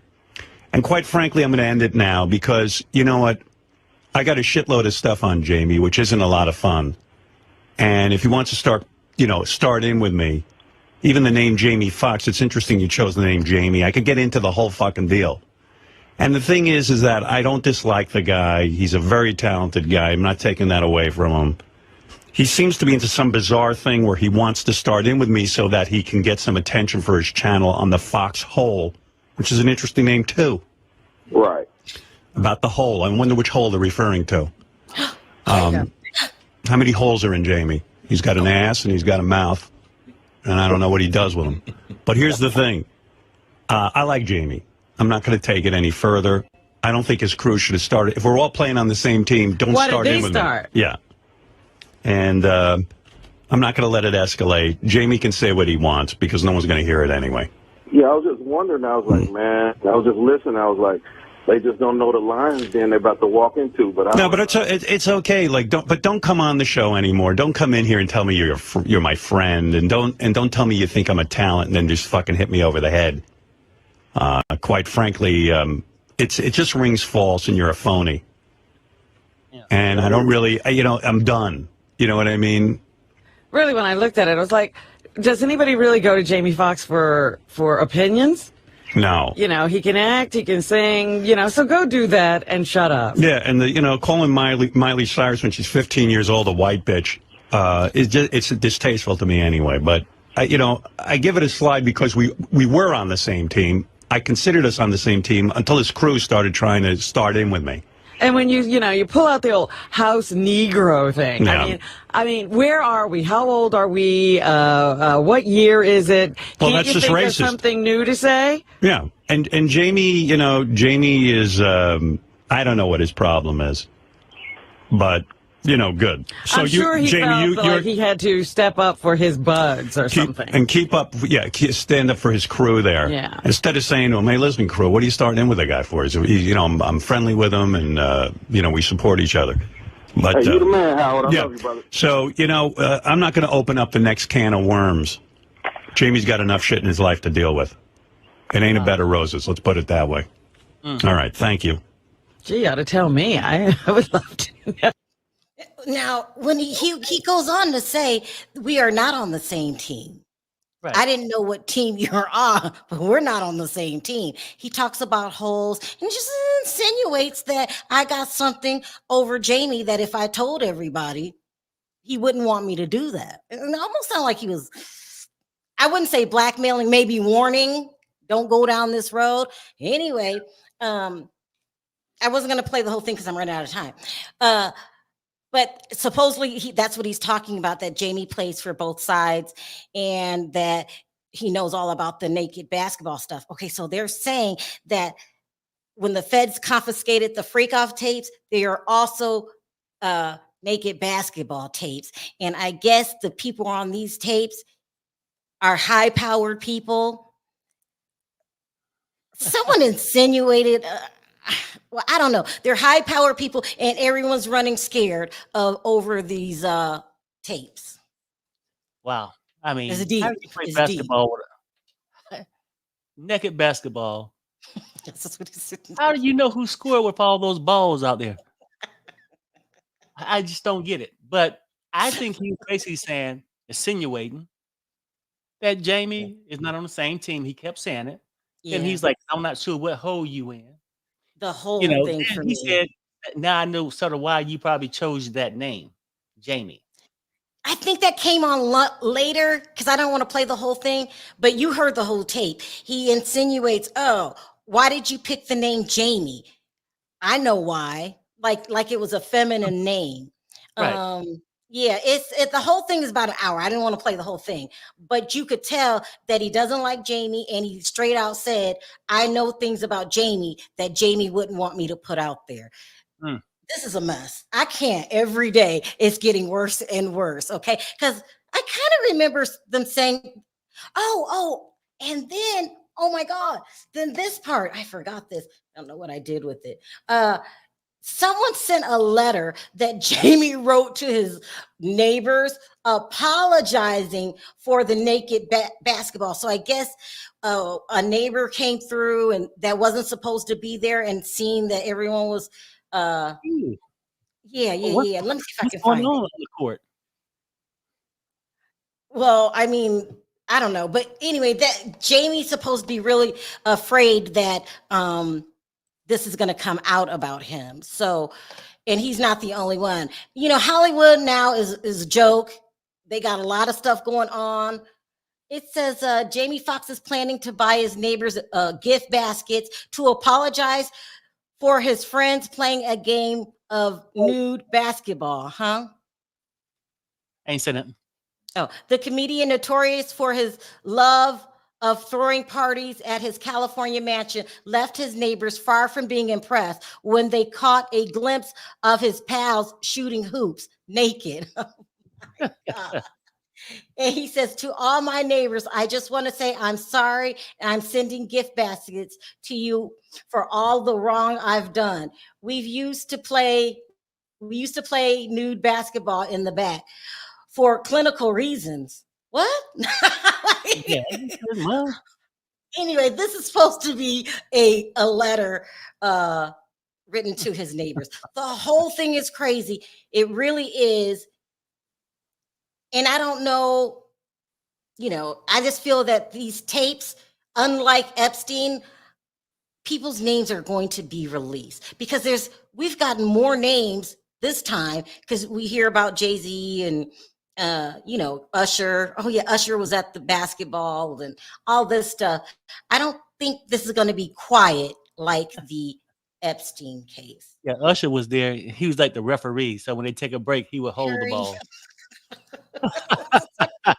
Speaker 6: And quite frankly, I'm going to end it now because, you know what? I got a shitload of stuff on Jamie, which isn't a lot of fun. And if he wants to start in with me, even the name Jamie Foxx, it's interesting you chose the name Jamie. I could get into the whole fucking deal. And the thing is that I don't dislike the guy. He's a very talented guy. I'm not taking that away from him. He seems to be into some bizarre thing where he wants to start in with me so that he can get some attention for his channel on the Fox Hole, which is an interesting name, too.
Speaker 5: Right.
Speaker 6: About the hole. I wonder which hole they're referring to. How many holes are in Jamie? He's got an ass and he's got a mouth, and I don't know what he does with them. But here's the thing. I like Jamie. I'm not going to take it any further. I don't think his crew should have started. If we're all playing on the same team, don't start in with me. Yeah. And I'm not going to let it escalate. Jamie can say what he wants because no one's going to hear it anyway.
Speaker 5: Yeah, I was just wondering. I was like, man, I was just listening. I was like, they just don't know the lines then they're about to walk into. But
Speaker 6: it's okay. Like, don't come on the show anymore. Don't come in here and tell me you're my friend, and don't tell me you think I'm a talent and then just fucking hit me over the head. Quite frankly, it just rings false, and you're a phony. Yeah. And I don't really, I'm done. You know what I mean?
Speaker 7: Really, when I looked at it, I was like, does anybody really go to Jamie Foxx for opinions?
Speaker 6: No.
Speaker 7: He can act, he can sing, so go do that and shut up.
Speaker 6: Yeah, and calling Miley Cyrus when she's 15 years old a white bitch, it's distasteful to me anyway. But I give it a slide because we were on the same team. I considered us on the same team until his crew started trying to start in with me.
Speaker 7: And when you pull out the old house Negro thing,
Speaker 6: yeah.
Speaker 7: I mean, where are we? How old are we? What year is it?
Speaker 6: Well,
Speaker 7: Can't
Speaker 6: that's
Speaker 7: you
Speaker 6: just
Speaker 7: think
Speaker 6: racist.
Speaker 7: There's something new to say?
Speaker 6: Yeah, and Jamie, Jamie is I don't know what his problem is, but good. So
Speaker 7: I'm sure he
Speaker 6: Jamie,
Speaker 7: felt like he had to step up for his buds or something.
Speaker 6: And stand up for his crew there.
Speaker 7: Yeah.
Speaker 6: Instead of saying to him, "Hey, listen, crew, what are you starting in with the guy for?" I'm friendly with him, and we support each other. But
Speaker 5: hey, you the man, Howard. I love you, brother.
Speaker 6: So I'm not going to open up the next can of worms. Jamie's got enough shit in his life to deal with. It ain't a bed of roses. Let's put it that way. All right, thank you.
Speaker 7: Gee, you ought to tell me. I would love to.
Speaker 1: Now, when he goes on to say, we are not on the same team. Right. I didn't know what team you're on, but we're not on the same team. He talks about holes and just insinuates that I got something over Jamie that if I told everybody, he wouldn't want me to do that. And it almost sounded like he was, I wouldn't say blackmailing, maybe warning, don't go down this road. Anyway, I wasn't going to play the whole thing because I'm running out of time. But supposedly that's what he's talking about, that Jamie plays for both sides and that he knows all about the naked basketball stuff. Okay, so they're saying that when the feds confiscated the freak off tapes, they are also naked basketball tapes. And I guess the people on these tapes are high powered people. Someone insinuated... well, I don't know. They're high-powered people, and everyone's running scared over these tapes.
Speaker 2: Wow. I mean,
Speaker 1: it's deep.
Speaker 2: How do you play basketball with naked basketball?
Speaker 1: That's what he said.
Speaker 2: How do you know who scored with all those balls out there? I just don't get it. But I think he's basically saying, insinuating that Jamie is not on the same team. He kept saying it. Yeah. And he's like, I'm not sure what hole you in.
Speaker 1: The whole thing for
Speaker 2: he
Speaker 1: me.
Speaker 2: said Now I know sort of why you probably chose that name, Jamie.
Speaker 1: I think that came on later because I don't want to play the whole thing, but you heard the whole tape. He insinuates, "Oh, why did you pick the name Jamie?" I know why. Like it was a feminine name.
Speaker 2: Right.
Speaker 1: Yeah, the whole thing is about an hour. I didn't want to play the whole thing, but you could tell that he doesn't like Jamie, and he straight out said, "I know things about Jamie that Jamie wouldn't want me to put out there."
Speaker 2: Mm.
Speaker 1: This is a mess. I can't. Every day it's getting worse and worse. Okay, because I kind of remember them saying, "Oh," and then, oh my God, then this part I forgot this. I don't know what I did with it. Someone sent a letter that Jamie wrote to his neighbors apologizing for the naked basketball. So I guess a neighbor came through and that wasn't supposed to be there, and seeing that everyone was
Speaker 2: Ooh,
Speaker 1: yeah. Let me see if I
Speaker 2: what's
Speaker 1: can
Speaker 2: going
Speaker 1: find
Speaker 2: on
Speaker 1: it.
Speaker 2: on the court?
Speaker 1: Well, I mean, I don't know, but anyway, that Jamie's supposed to be really afraid that this is going to come out about him. So, and he's not the only one. You know, Hollywood now is a joke. They got a lot of stuff going on. It says Jamie Foxx is planning to buy his neighbors gift baskets to apologize for his friends playing a game of nude basketball, huh?
Speaker 2: Ain't said nothing.
Speaker 1: Oh, the comedian, notorious for his love of throwing parties at his California mansion, left his neighbors far from being impressed when they caught a glimpse of his pals shooting hoops naked. Oh my God. And he says, "To all my neighbors, I just want to say I'm sorry, and I'm sending gift baskets to you for all the wrong I've done. We used to play nude basketball in the back for clinical reasons." What?
Speaker 2: Yeah. Well,
Speaker 1: Anyway, this is supposed to be a letter written to his neighbors. The whole thing is crazy. It really is. And I don't know, I just feel that these tapes, unlike Epstein, people's names are going to be released because we've gotten more names this time because we hear about Jay-Z and Usher. Oh yeah, Usher was at the basketball and all this stuff. I don't think this is going to be quiet like the Epstein case.
Speaker 2: yeah, Usher was there. He was like the referee. So when they take a break, he would hold the
Speaker 1: Harry.
Speaker 2: ball.
Speaker 1: All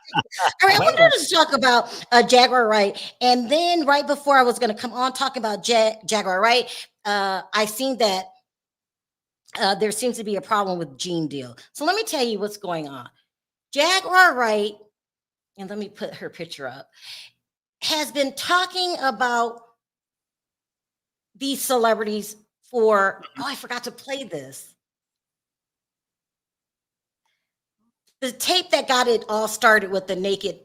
Speaker 1: right, I wanted to talk about Jaguar Wright, and then right before I was going to come on talking about Jaguar Wright, I seen that there seems to be a problem with Gene Deal. So let me tell you what's going on. Jaguar Wright, and let me put her picture up, has been talking about these celebrities for, I forgot to play this. The tape that got it all started with the naked.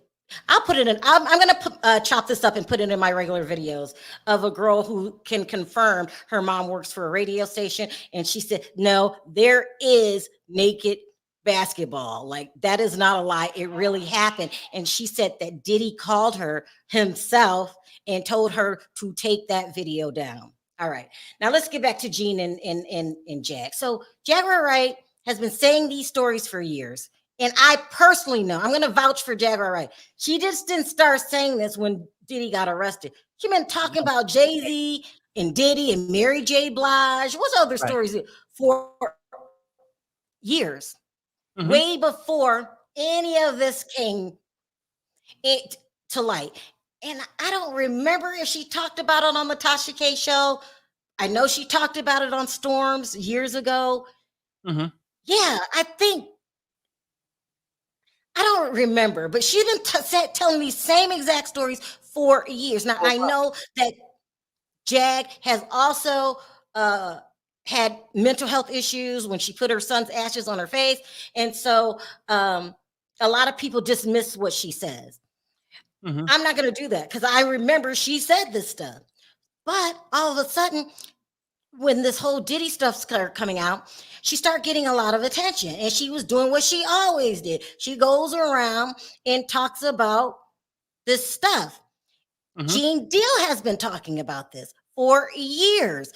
Speaker 1: I'll put it in. I'm going to chop this up and put it in my regular videos of a girl who can confirm her mom works for a radio station. And she said, no, there is naked basketball. Like, that is not a lie. It really happened. And she said that Diddy called her himself and told her to take that video down. All right. Now let's get back to Gene and Jag. So Jaguar Wright has been saying these stories for years. And I personally know, I'm going to vouch for Jaguar Wright. She just didn't start saying this when Diddy got arrested. She been talking about Jay-Z and Diddy and Mary J. Blige. What's other stories for years?
Speaker 2: Mm-hmm.
Speaker 1: Way before any of this came to light. And I don't remember if she talked about it on the Tasha K show. I know she talked about it on Storms years ago.
Speaker 2: Mm-hmm.
Speaker 1: Yeah, I don't remember, but she's been telling these same exact stories for years. Now, I know that Jag has also had mental health issues when she put her son's ashes on her face. And so a lot of people dismiss what she says.
Speaker 2: Mm-hmm.
Speaker 1: I'm not going to do that because I remember she said this stuff. But all of a sudden, when this whole Diddy stuff started coming out, she started getting a lot of attention, and she was doing what she always did. She goes around and talks about this stuff.
Speaker 2: Mm-hmm.
Speaker 1: Gene Deal has been talking about this for years.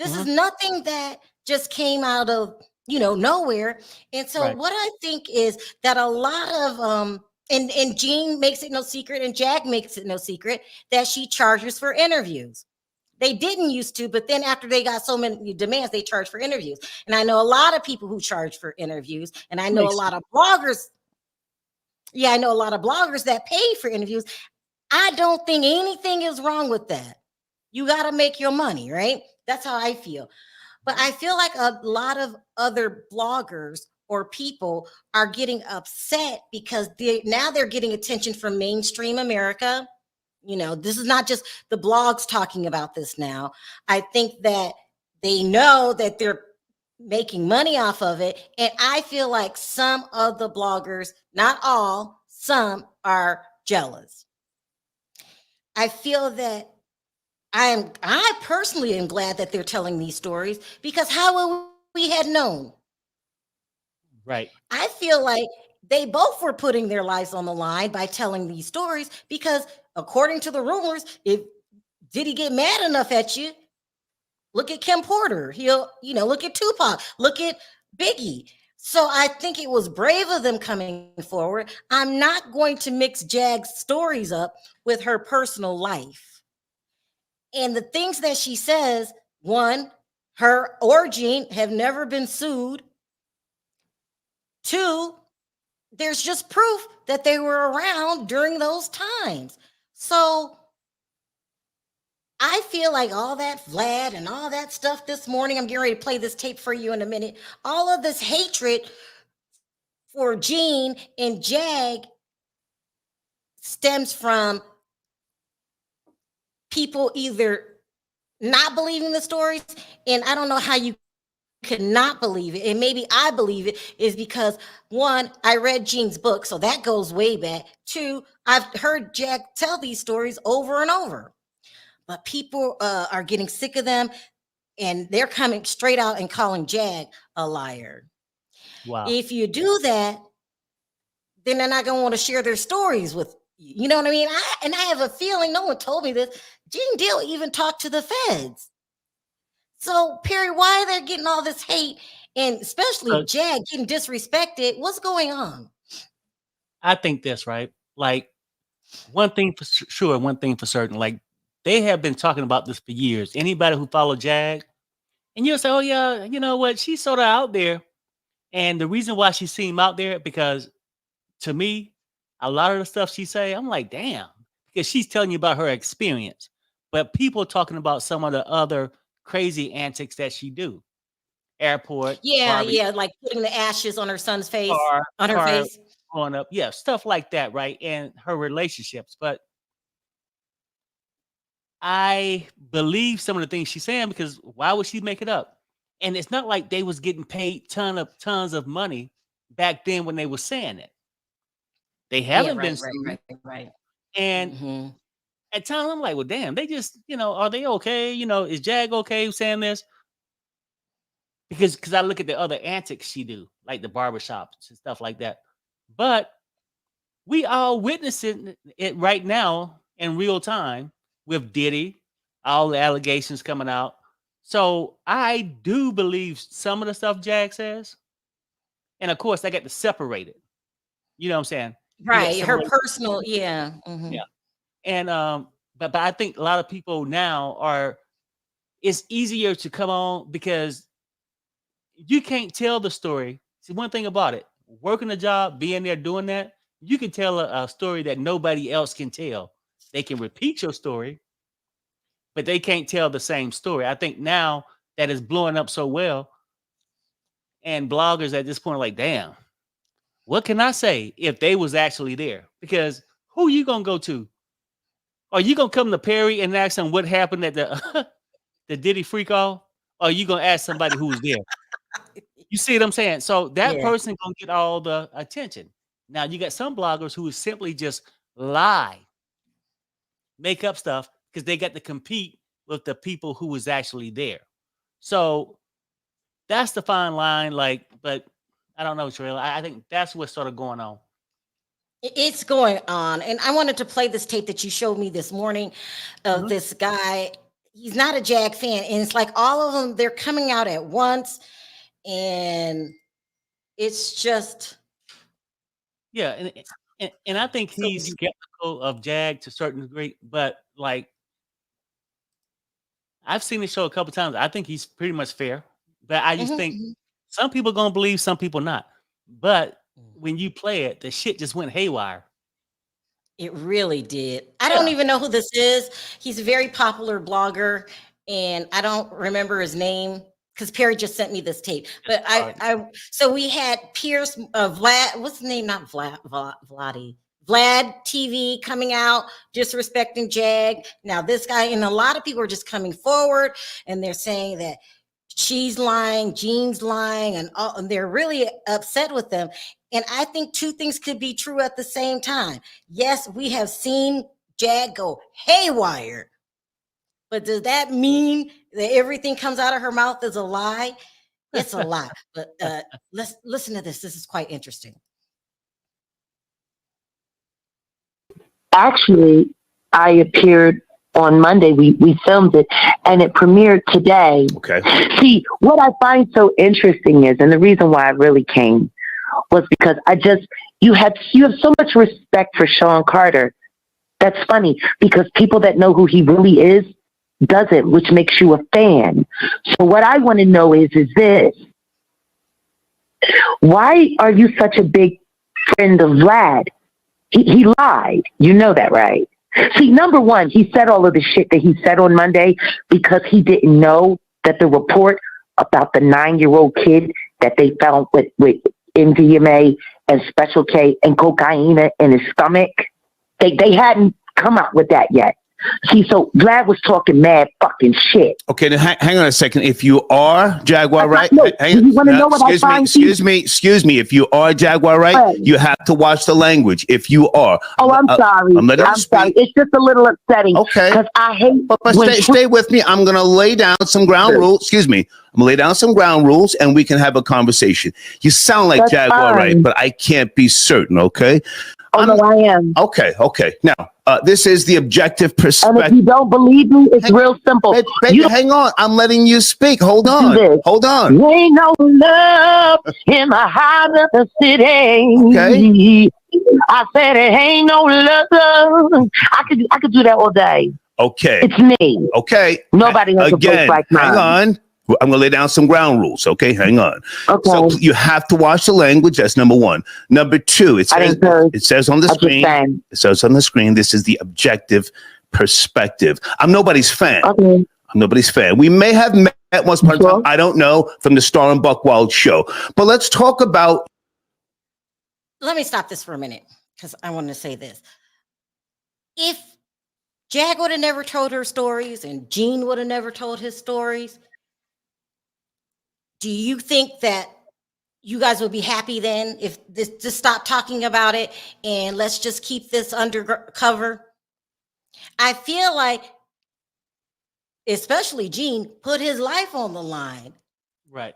Speaker 1: This is nothing that just came out of, nowhere. And so
Speaker 2: Right.
Speaker 1: what I think is that a lot of and Jean makes it no secret, and Jag makes it no secret that she charges for interviews. They didn't used to, but then after they got so many demands, they charge for interviews. And I know a lot of people who charge for interviews, and I know a lot of bloggers. Yeah, I know a lot of bloggers that pay for interviews. I don't think anything is wrong with that. You got to make your money, right? That's how I feel. But I feel like a lot of other bloggers or people are getting upset because now they're getting attention from mainstream America. This is not just the blogs talking about this now. I think that they know that they're making money off of it. And I feel like some of the bloggers, not all, some are jealous. I feel that I personally am glad that they're telling these stories, because how will we had known?
Speaker 2: Right.
Speaker 1: I feel like they both were putting their lives on the line by telling these stories, because according to the rumors, if did he get mad enough at you, look at Kim Porter, he'll, look at Tupac, look at Biggie. So I think it was brave of them coming forward. I'm not going to mix Jag's stories up with her personal life. And the things that she says, one, her or Jean have never been sued. Two, there's just proof that they were around during those times. So I feel like all that Vlad and all that stuff this morning, I'm getting ready to play this tape for you in a minute. All of this hatred for Jean and Jag stems from people either not believing the stories, and I don't know how you could not believe it, and maybe I believe it is because, one, I read Jean's book, so that goes way back. Two, I've heard Jag tell these stories over and over, but people are getting sick of them, and they're coming straight out and calling Jag a liar.
Speaker 2: Wow.
Speaker 1: If you do that, then they're not going to want to share their stories with you. You know what I mean? I have a feeling, no one told me this, Gene Deal even talked to the feds. So, Perry, why are they getting all this hate, and especially Jag getting disrespected? What's going on?
Speaker 2: I think this, right? Like, one thing for sure, one thing for certain, like, they have been talking about this for years. Anybody who followed Jag, and you'll say, oh, yeah, you know what? She's sort of out there. And the reason why she seemed out there, because to me, a lot of the stuff she say, I'm like, damn, because she's telling you about her experience. But people talking about some of the other crazy antics that she do. Airport.
Speaker 1: Yeah,
Speaker 2: barbecue,
Speaker 1: yeah, like putting the ashes on her son's face, on her
Speaker 2: car
Speaker 1: face.
Speaker 2: going up. Yeah, stuff like that, right? And her relationships. But I believe some of the things she's saying, because why would she make it up? And it's not like they was getting paid tons of money back then when they were saying it. They haven't been sued.
Speaker 1: Right.
Speaker 2: And at times I'm like, well, damn, they just, are they okay? Is Jag okay saying this? Because I look at the other antics she do, like the barbershops and stuff like that. But we all witnessing it right now in real time with Diddy, all the allegations coming out. So I do believe some of the stuff Jag says. And of course, I got to separate it. You know what I'm saying?
Speaker 1: Right. Her personal, yeah.
Speaker 2: Yeah. And but I think a lot of people now it's easier to come on because you can't tell the story. See, one thing about it, working a job, being there, doing that, you can tell a story that nobody else can tell. They can repeat your story, but they can't tell the same story. I think now that is blowing up so well, and bloggers at this point are like, damn, what can I say if they was actually there? Because who you gonna go to? Are you gonna come to Perry and ask them what happened at the the Diddy freak off? Or are you gonna ask somebody who was there? You see what I'm saying? So that person gonna get all the attention. Now you got some bloggers who simply just lie, make up stuff because they got to compete with the people who was actually there. So that's the fine line. Like, but I don't know, Sharrell. I think that's what's sort of going on.
Speaker 1: It's going on. And I wanted to play this tape that you showed me this morning of this guy. he's not a Jag fan, and it's like all of them, they're coming out at once, and it's just
Speaker 2: Yeah, and I think
Speaker 1: so
Speaker 2: he's skeptical of Jag to a certain degree, but like I've seen the show a couple times. I think he's pretty much fair, but I just think some people gonna believe, some people not. But when you play it, the shit just went haywire.
Speaker 1: It really did. I don't even know who this is. He's a very popular blogger, and I don't remember his name because Perry just sent me this tape. But so we had Pierce, Vlad, what's his name? Not Vlad TV coming out, disrespecting Jag. Now this guy, and a lot of people are just coming forward, and they're saying that she's lying, Gene's lying, and they're really upset with them. And I think two things could be true at the same time. Yes, we have seen Jag go haywire, but does that mean that everything comes out of her mouth is a lie? It's a lie. But let's listen to this. This is quite interesting.
Speaker 8: Actually, I appeared on Monday. We filmed it, and it premiered today.
Speaker 9: Okay.
Speaker 8: See, what I find so interesting is, and the reason why I really came was because you have so much respect for Sean Carter. That's funny because people that know who he really is doesn't, which makes you a fan. So what I want to know is this: why are you such a big friend of Vlad? He lied. You know that, right? See, number one, he said all of the shit that he said on Monday because he didn't know that the report about the 9-year-old kid that they found with MDMA and Special K and cocaine in his stomach, they hadn't come out with that yet. See, so Vlad was talking mad fucking shit.
Speaker 9: Okay, then hang on a second. If you are Jaguar Wright,
Speaker 8: you want to know what I find?
Speaker 9: Excuse me. If you are Jaguar Wright, you have to watch the language. If you are,
Speaker 8: I'm sorry. I'm sorry. It's just a little upsetting.
Speaker 9: Okay,
Speaker 8: because I hate.
Speaker 9: But stay with me. I'm gonna lay down some ground rules. Excuse me. I'm gonna lay down some ground rules, and we can have a conversation. You sound like Jaguar Wright, but I can't be certain. Okay.
Speaker 8: Oh, no, I am.
Speaker 9: Okay. Now, this is the objective perspective.
Speaker 8: And if you don't believe me, it's real simple.
Speaker 9: Baby, hang on. I'm letting you speak. Hold on. Hold on.
Speaker 8: There ain't no love in the heart of the city.
Speaker 9: Okay.
Speaker 8: I said it ain't no love. I could do that all day.
Speaker 9: Okay.
Speaker 8: It's me.
Speaker 9: Okay.
Speaker 8: Nobody has a voice like mine.
Speaker 9: Hang on. I'm going to lay down some ground rules, okay? Hang on.
Speaker 8: Okay.
Speaker 9: So you have to watch the language. That's number one. Number two, it says on the screen. It says on the screen, this is the objective perspective. I'm nobody's fan.
Speaker 8: Okay.
Speaker 9: I'm nobody's fan. We may have met once upon a time. I don't know, from the Star and Buckwild show. But let's talk about.
Speaker 1: Let me stop this for a minute because I want to say this. If Jag would have never told her stories and Gene would have never told his stories, do you think that you guys would be happy then if this just stop talking about it and let's just keep this undercover? I feel like, especially Gene, put his life on the line,
Speaker 2: right,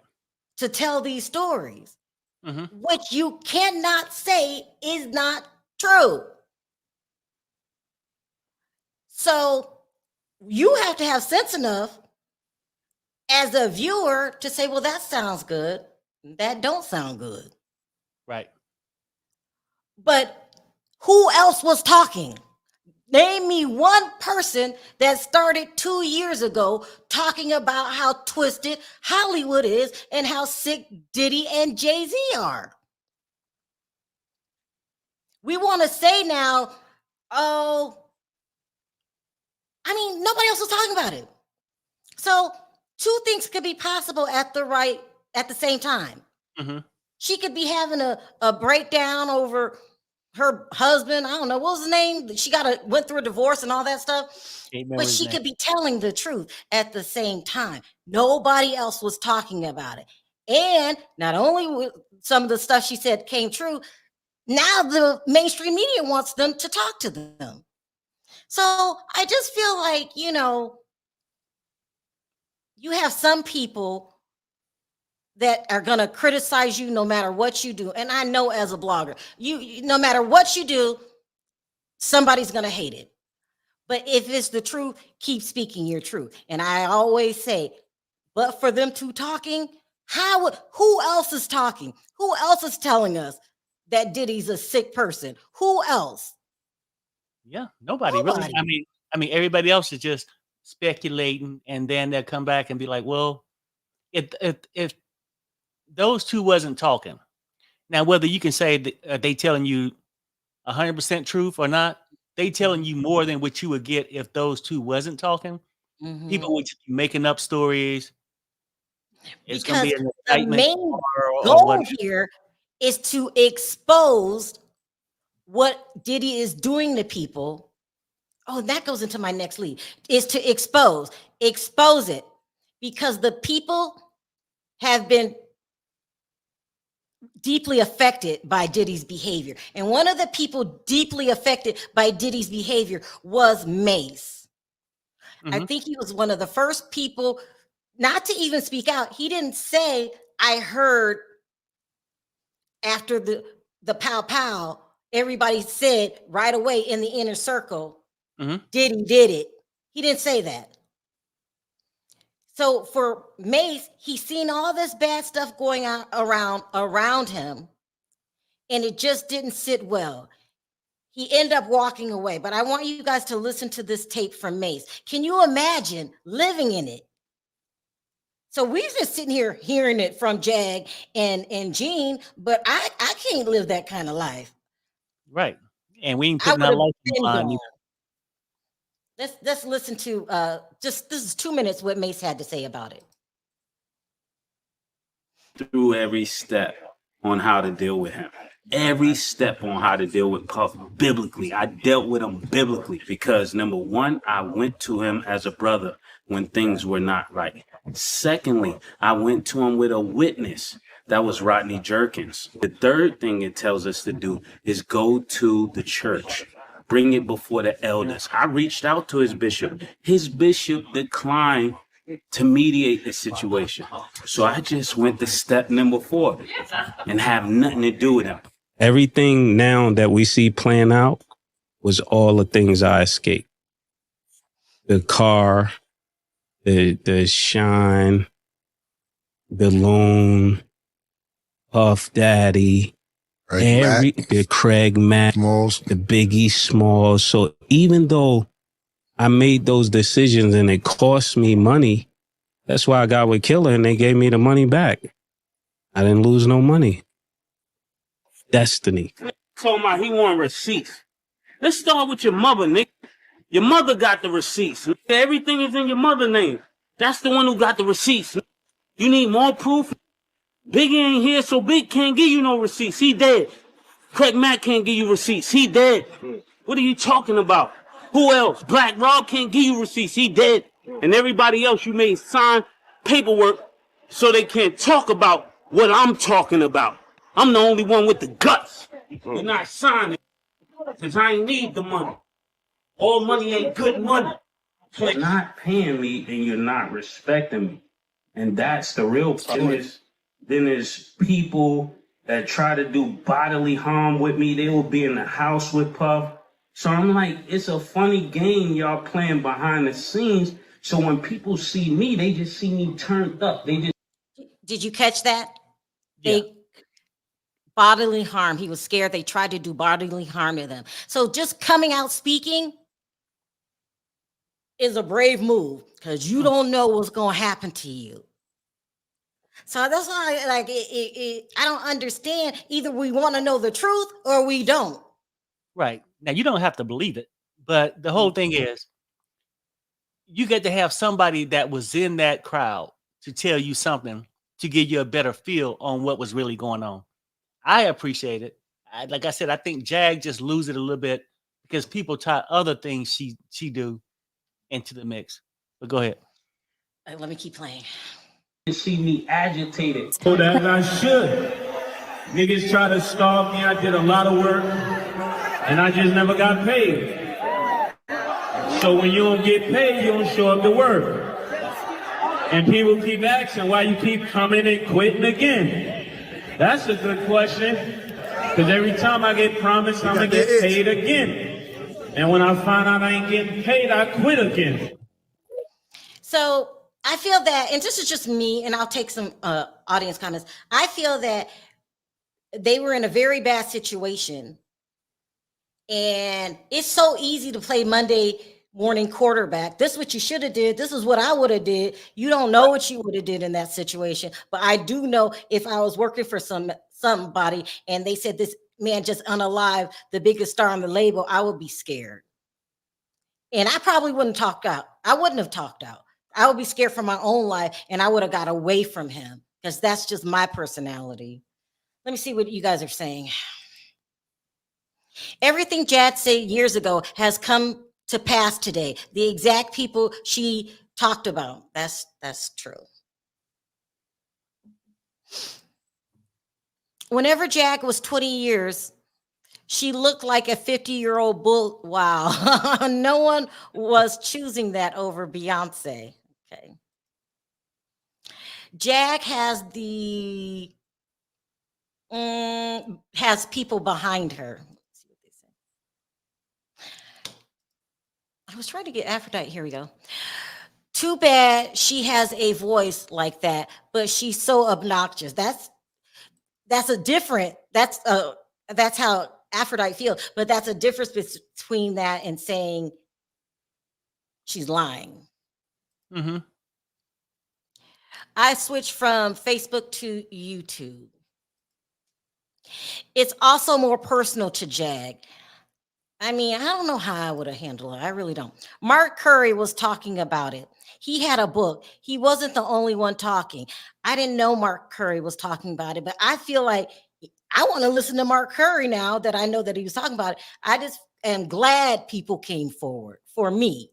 Speaker 1: to tell these stories, which you cannot say is not true. So you have to have sense enough as a viewer to say, well, that sounds good. That don't sound good.
Speaker 2: Right.
Speaker 1: But who else was talking? Name me one person that started 2 years ago talking about how twisted Hollywood is and how sick Diddy and Jay-Z are. We want to say now, nobody else was talking about it. So two things could be possible at the same time. She could be having a breakdown over her husband. I don't know, what was his name? She went through a divorce and all that stuff. But she could be telling the truth at the same time. Nobody else was talking about it. And not only some of the stuff she said came true, now the mainstream media wants them to talk to them. So I just feel like, you have some people that are going to criticize you no matter what you do. And I know as a blogger, no matter what you do, somebody's going to hate it. But if it's the truth, keep speaking your truth. And I always say, but for them two talking, who else is talking? Who else is telling us that Diddy's a sick person? Who else?
Speaker 2: Yeah, nobody really. I mean, everybody else is just speculating, and then they'll come back and be like, "Well, if those two wasn't talking, now whether you can say that, they telling you 100% truth or not, they telling you more than what you would get if those two wasn't talking. People would just be making up stories. It's going to be an
Speaker 1: the
Speaker 2: indictment
Speaker 1: main goal here is to expose what Diddy is doing to people. Oh, that goes into my next lead, is to expose it, because the people have been deeply affected by Diddy's behavior. And one of the people deeply affected by Diddy's behavior was Mase. I think he was one of the first people not to even speak out. He didn't say, I heard after the pow pow, everybody said right away in the inner circle, Diddy did it. He didn't say that. So for Mase, he's seen all this bad stuff going on around him, and it just didn't sit well. He ended up walking away. But I want you guys to listen to this tape from Mase. Can you imagine living in it? So we're just sitting here hearing it from Jag and Gene, but I can't live that kind of life.
Speaker 2: Right. And we ain't putting our life on the line.
Speaker 1: Let's listen to this is 2 minutes what Mase had to say about it.
Speaker 10: Through every step on how to deal with him. Every step on how to deal with Puff biblically. I dealt with him biblically because, number one, I went to him as a brother when things were not right. Secondly, I went to him with a witness. That was Rodney Jerkins. The third thing it tells us to do is go to the church. Bring it before the elders. I reached out to his bishop. His bishop declined to mediate the situation. So I just went to step number 4 and have nothing to do with him. Everything now that we see playing out was all the things I escaped. The car, the shine, the loan, Puff Daddy, the Craig Mack, Smalls, the Biggie Smalls. So even though I made those decisions and it cost me money, that's why I got with Killer and they gave me the money back. I didn't lose no money. Destiny. Told my he want receipts. Let's start with your mother, Nick. Your mother got the receipts. Everything is in your mother's name. That's the one who got the receipts. You need more proof? Biggie ain't here, so Big can't give you no receipts. He dead. Craig Mack can't give you receipts. He dead. What are you talking about? Who else? Black Rob can't give you receipts. He dead. And everybody else you made sign paperwork so they can't talk about what I'm talking about. I'm the only one with the guts. You're not signing because I ain't need the money. All money ain't good money. You're not paying me and you're not respecting me. And that's the real problem. Then there's people that try to do bodily harm with me. They will be in the house with Puff. So I'm like, it's a funny game y'all playing behind the scenes. So when people see me, they just see me turned up.
Speaker 1: Did you catch that?
Speaker 2: Yeah.
Speaker 1: Bodily harm. He was scared. They tried to do bodily harm to them. So just coming out speaking is a brave move because you don't know what's going to happen to you. So that's why I don't understand. Either we want to know the truth or we don't.
Speaker 2: Right. Now, you don't have to believe it, but the whole thing is you get to have somebody that was in that crowd to tell you something to give you a better feel on what was really going on. I appreciate it. Like I said, I think Jag just loses it a little bit because people tie other things she do into the mix. But go ahead.
Speaker 1: Let me keep playing.
Speaker 10: See me agitated. So that I should. Niggas try to starve me. I did a lot of work and I just never got paid. So when you don't get paid, you don't show up to work. And people keep asking why you keep coming and quitting again. That's a good question. Because every time I get promised I'm gonna get paid again.
Speaker 11: And when I find out I ain't getting paid, I quit again.
Speaker 1: So I feel that, and this is just me, and I'll take some audience comments. I feel that they were in a very bad situation, and it's so easy to play Monday morning quarterback. This is what you should have did. This is what I would have did. You don't know what you would have did in that situation, but I do know if I was working for somebody and they said this man just unalived the biggest star on the label, I would be scared, and I probably wouldn't talk out. I wouldn't have talked out. I would be scared for my own life, and I would have got away from him because that's just my personality. Let me see what you guys are saying. Everything Jad said years ago has come to pass today. The exact people she talked about. That's true. Whenever Jag was 20 years, she looked like a 50-year-old bull. Wow. No one was choosing that over Beyonce. Okay. Jag has has people behind her. Let's see what they say. I was trying to get Aphrodite. Here we go. Too bad she has a voice like that, but she's so obnoxious. That's how Aphrodite feels, but that's a difference between that and saying she's lying.
Speaker 2: Mm-hmm.
Speaker 1: I switched from Facebook to YouTube. It's also more personal to Jag. I mean, I don't know how I would have handled it. I really don't. Mark Curry was talking about it. He had a book. He wasn't the only one talking. I didn't know Mark Curry was talking about it, but I feel like I want to listen to Mark Curry now that I know that he was talking about it. I just am glad people came forward for me,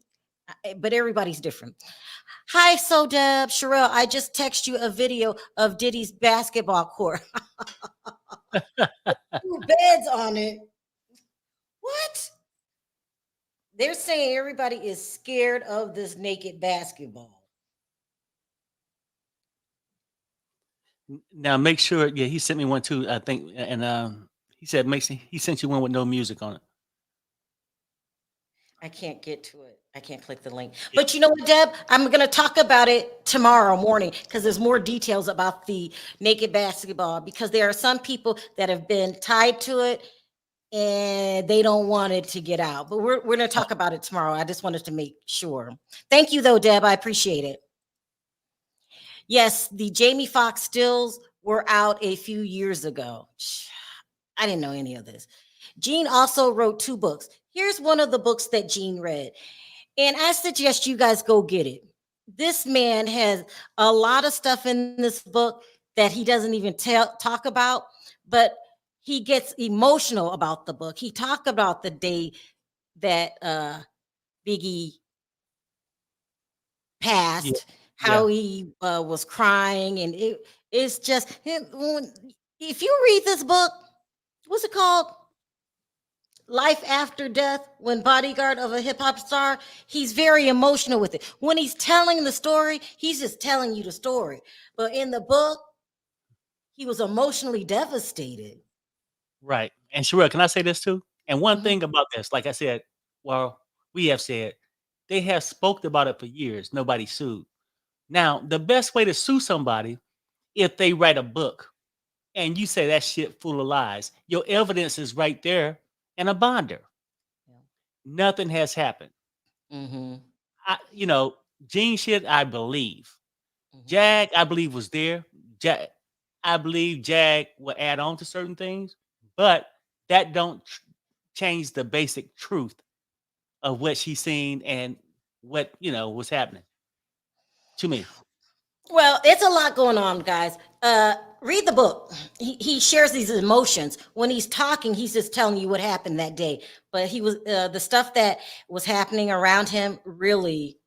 Speaker 1: but everybody's different. Hi, So Deb, Sharrell, I just text you a video of Diddy's basketball court. 2 beds on it. What? They're saying everybody is scared of this naked basketball.
Speaker 2: Now make sure, yeah, he sent me one too, I think, and he said he sent you one with no music on it.
Speaker 1: I can't get to it. I can't click the link. But you know what, Deb? I'm going to talk about it tomorrow morning because there's more details about the naked basketball, because there are some people that have been tied to it and they don't want it to get out. But we're going to talk about it tomorrow. I just wanted to make sure. Thank you, though, Deb. I appreciate it. Yes, the Jamie Foxx stills were out a few years ago. I didn't know any of this. Gene also wrote 2 books. Here's one of the books that Gene read, and I suggest you guys go get it. This man has a lot of stuff in this book that he doesn't even talk about, but he gets emotional about the book. He talked about the day that Biggie passed, how he was crying, and it's just, if you read this book, what's it called? Life After Death, when Bodyguard of a Hip Hop Star, he's very emotional with it. When he's telling the story, he's just telling you the story. But in the book, he was emotionally devastated.
Speaker 2: Right. And Sharrell, can I say this too? And one thing about this, like I said, well, we have said, they have spoke about it for years. Nobody sued. Now, the best way to sue somebody, if they write a book and you say that shit full of lies, your evidence is right there and a bonder. Nothing has happened. Gene shit, I believe. Jag, I believe, was there. I believe Jag will add on to certain things, but that don't change the basic truth of what she's seen and what, what's happening to me.
Speaker 1: Well, it's a lot going on, guys. Read the book. He shares these emotions. When he's talking, he's just telling you what happened that day. But he was the stuff that was happening around him really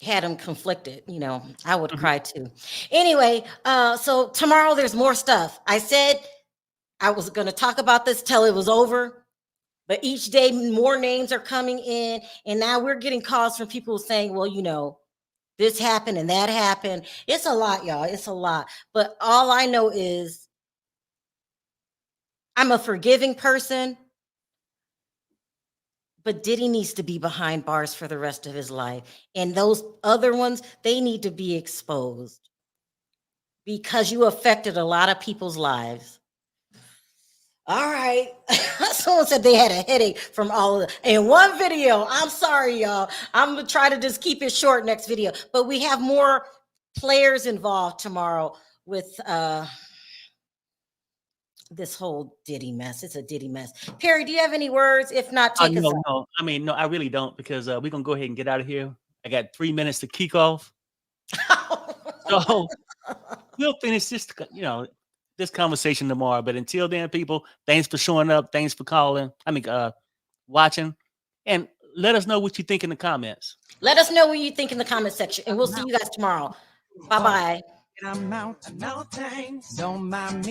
Speaker 1: had him conflicted. I would cry too. Anyway, so tomorrow there's more stuff. I said I was going to talk about this till it was over, but each day more names are coming in, and now we're getting calls from people saying, well, this happened and that happened. It's a lot, y'all. It's a lot. But all I know is I'm a forgiving person. But Diddy needs to be behind bars for the rest of his life. And those other ones, they need to be exposed because you affected a lot of people's lives. All right. Someone said they had a headache from all of it. In one video, I'm sorry, y'all. I'm going to try to just keep it short next video. But we have more players involved tomorrow with this whole Diddy mess. It's a Diddy mess. Perry, do you have any words? If not, take us out.
Speaker 2: No. I mean, no, I really don't, because we're going to go ahead and get out of here. I got 3 minutes to kick off. So we'll finish this, this conversation tomorrow. But until then, people, thanks for showing up. Thanks for calling. Watching. And let us know what you think in the comments.
Speaker 1: Let us know what you think in the comment section. And we'll see you guys tomorrow. Bye-bye.
Speaker 12: Don't mind me.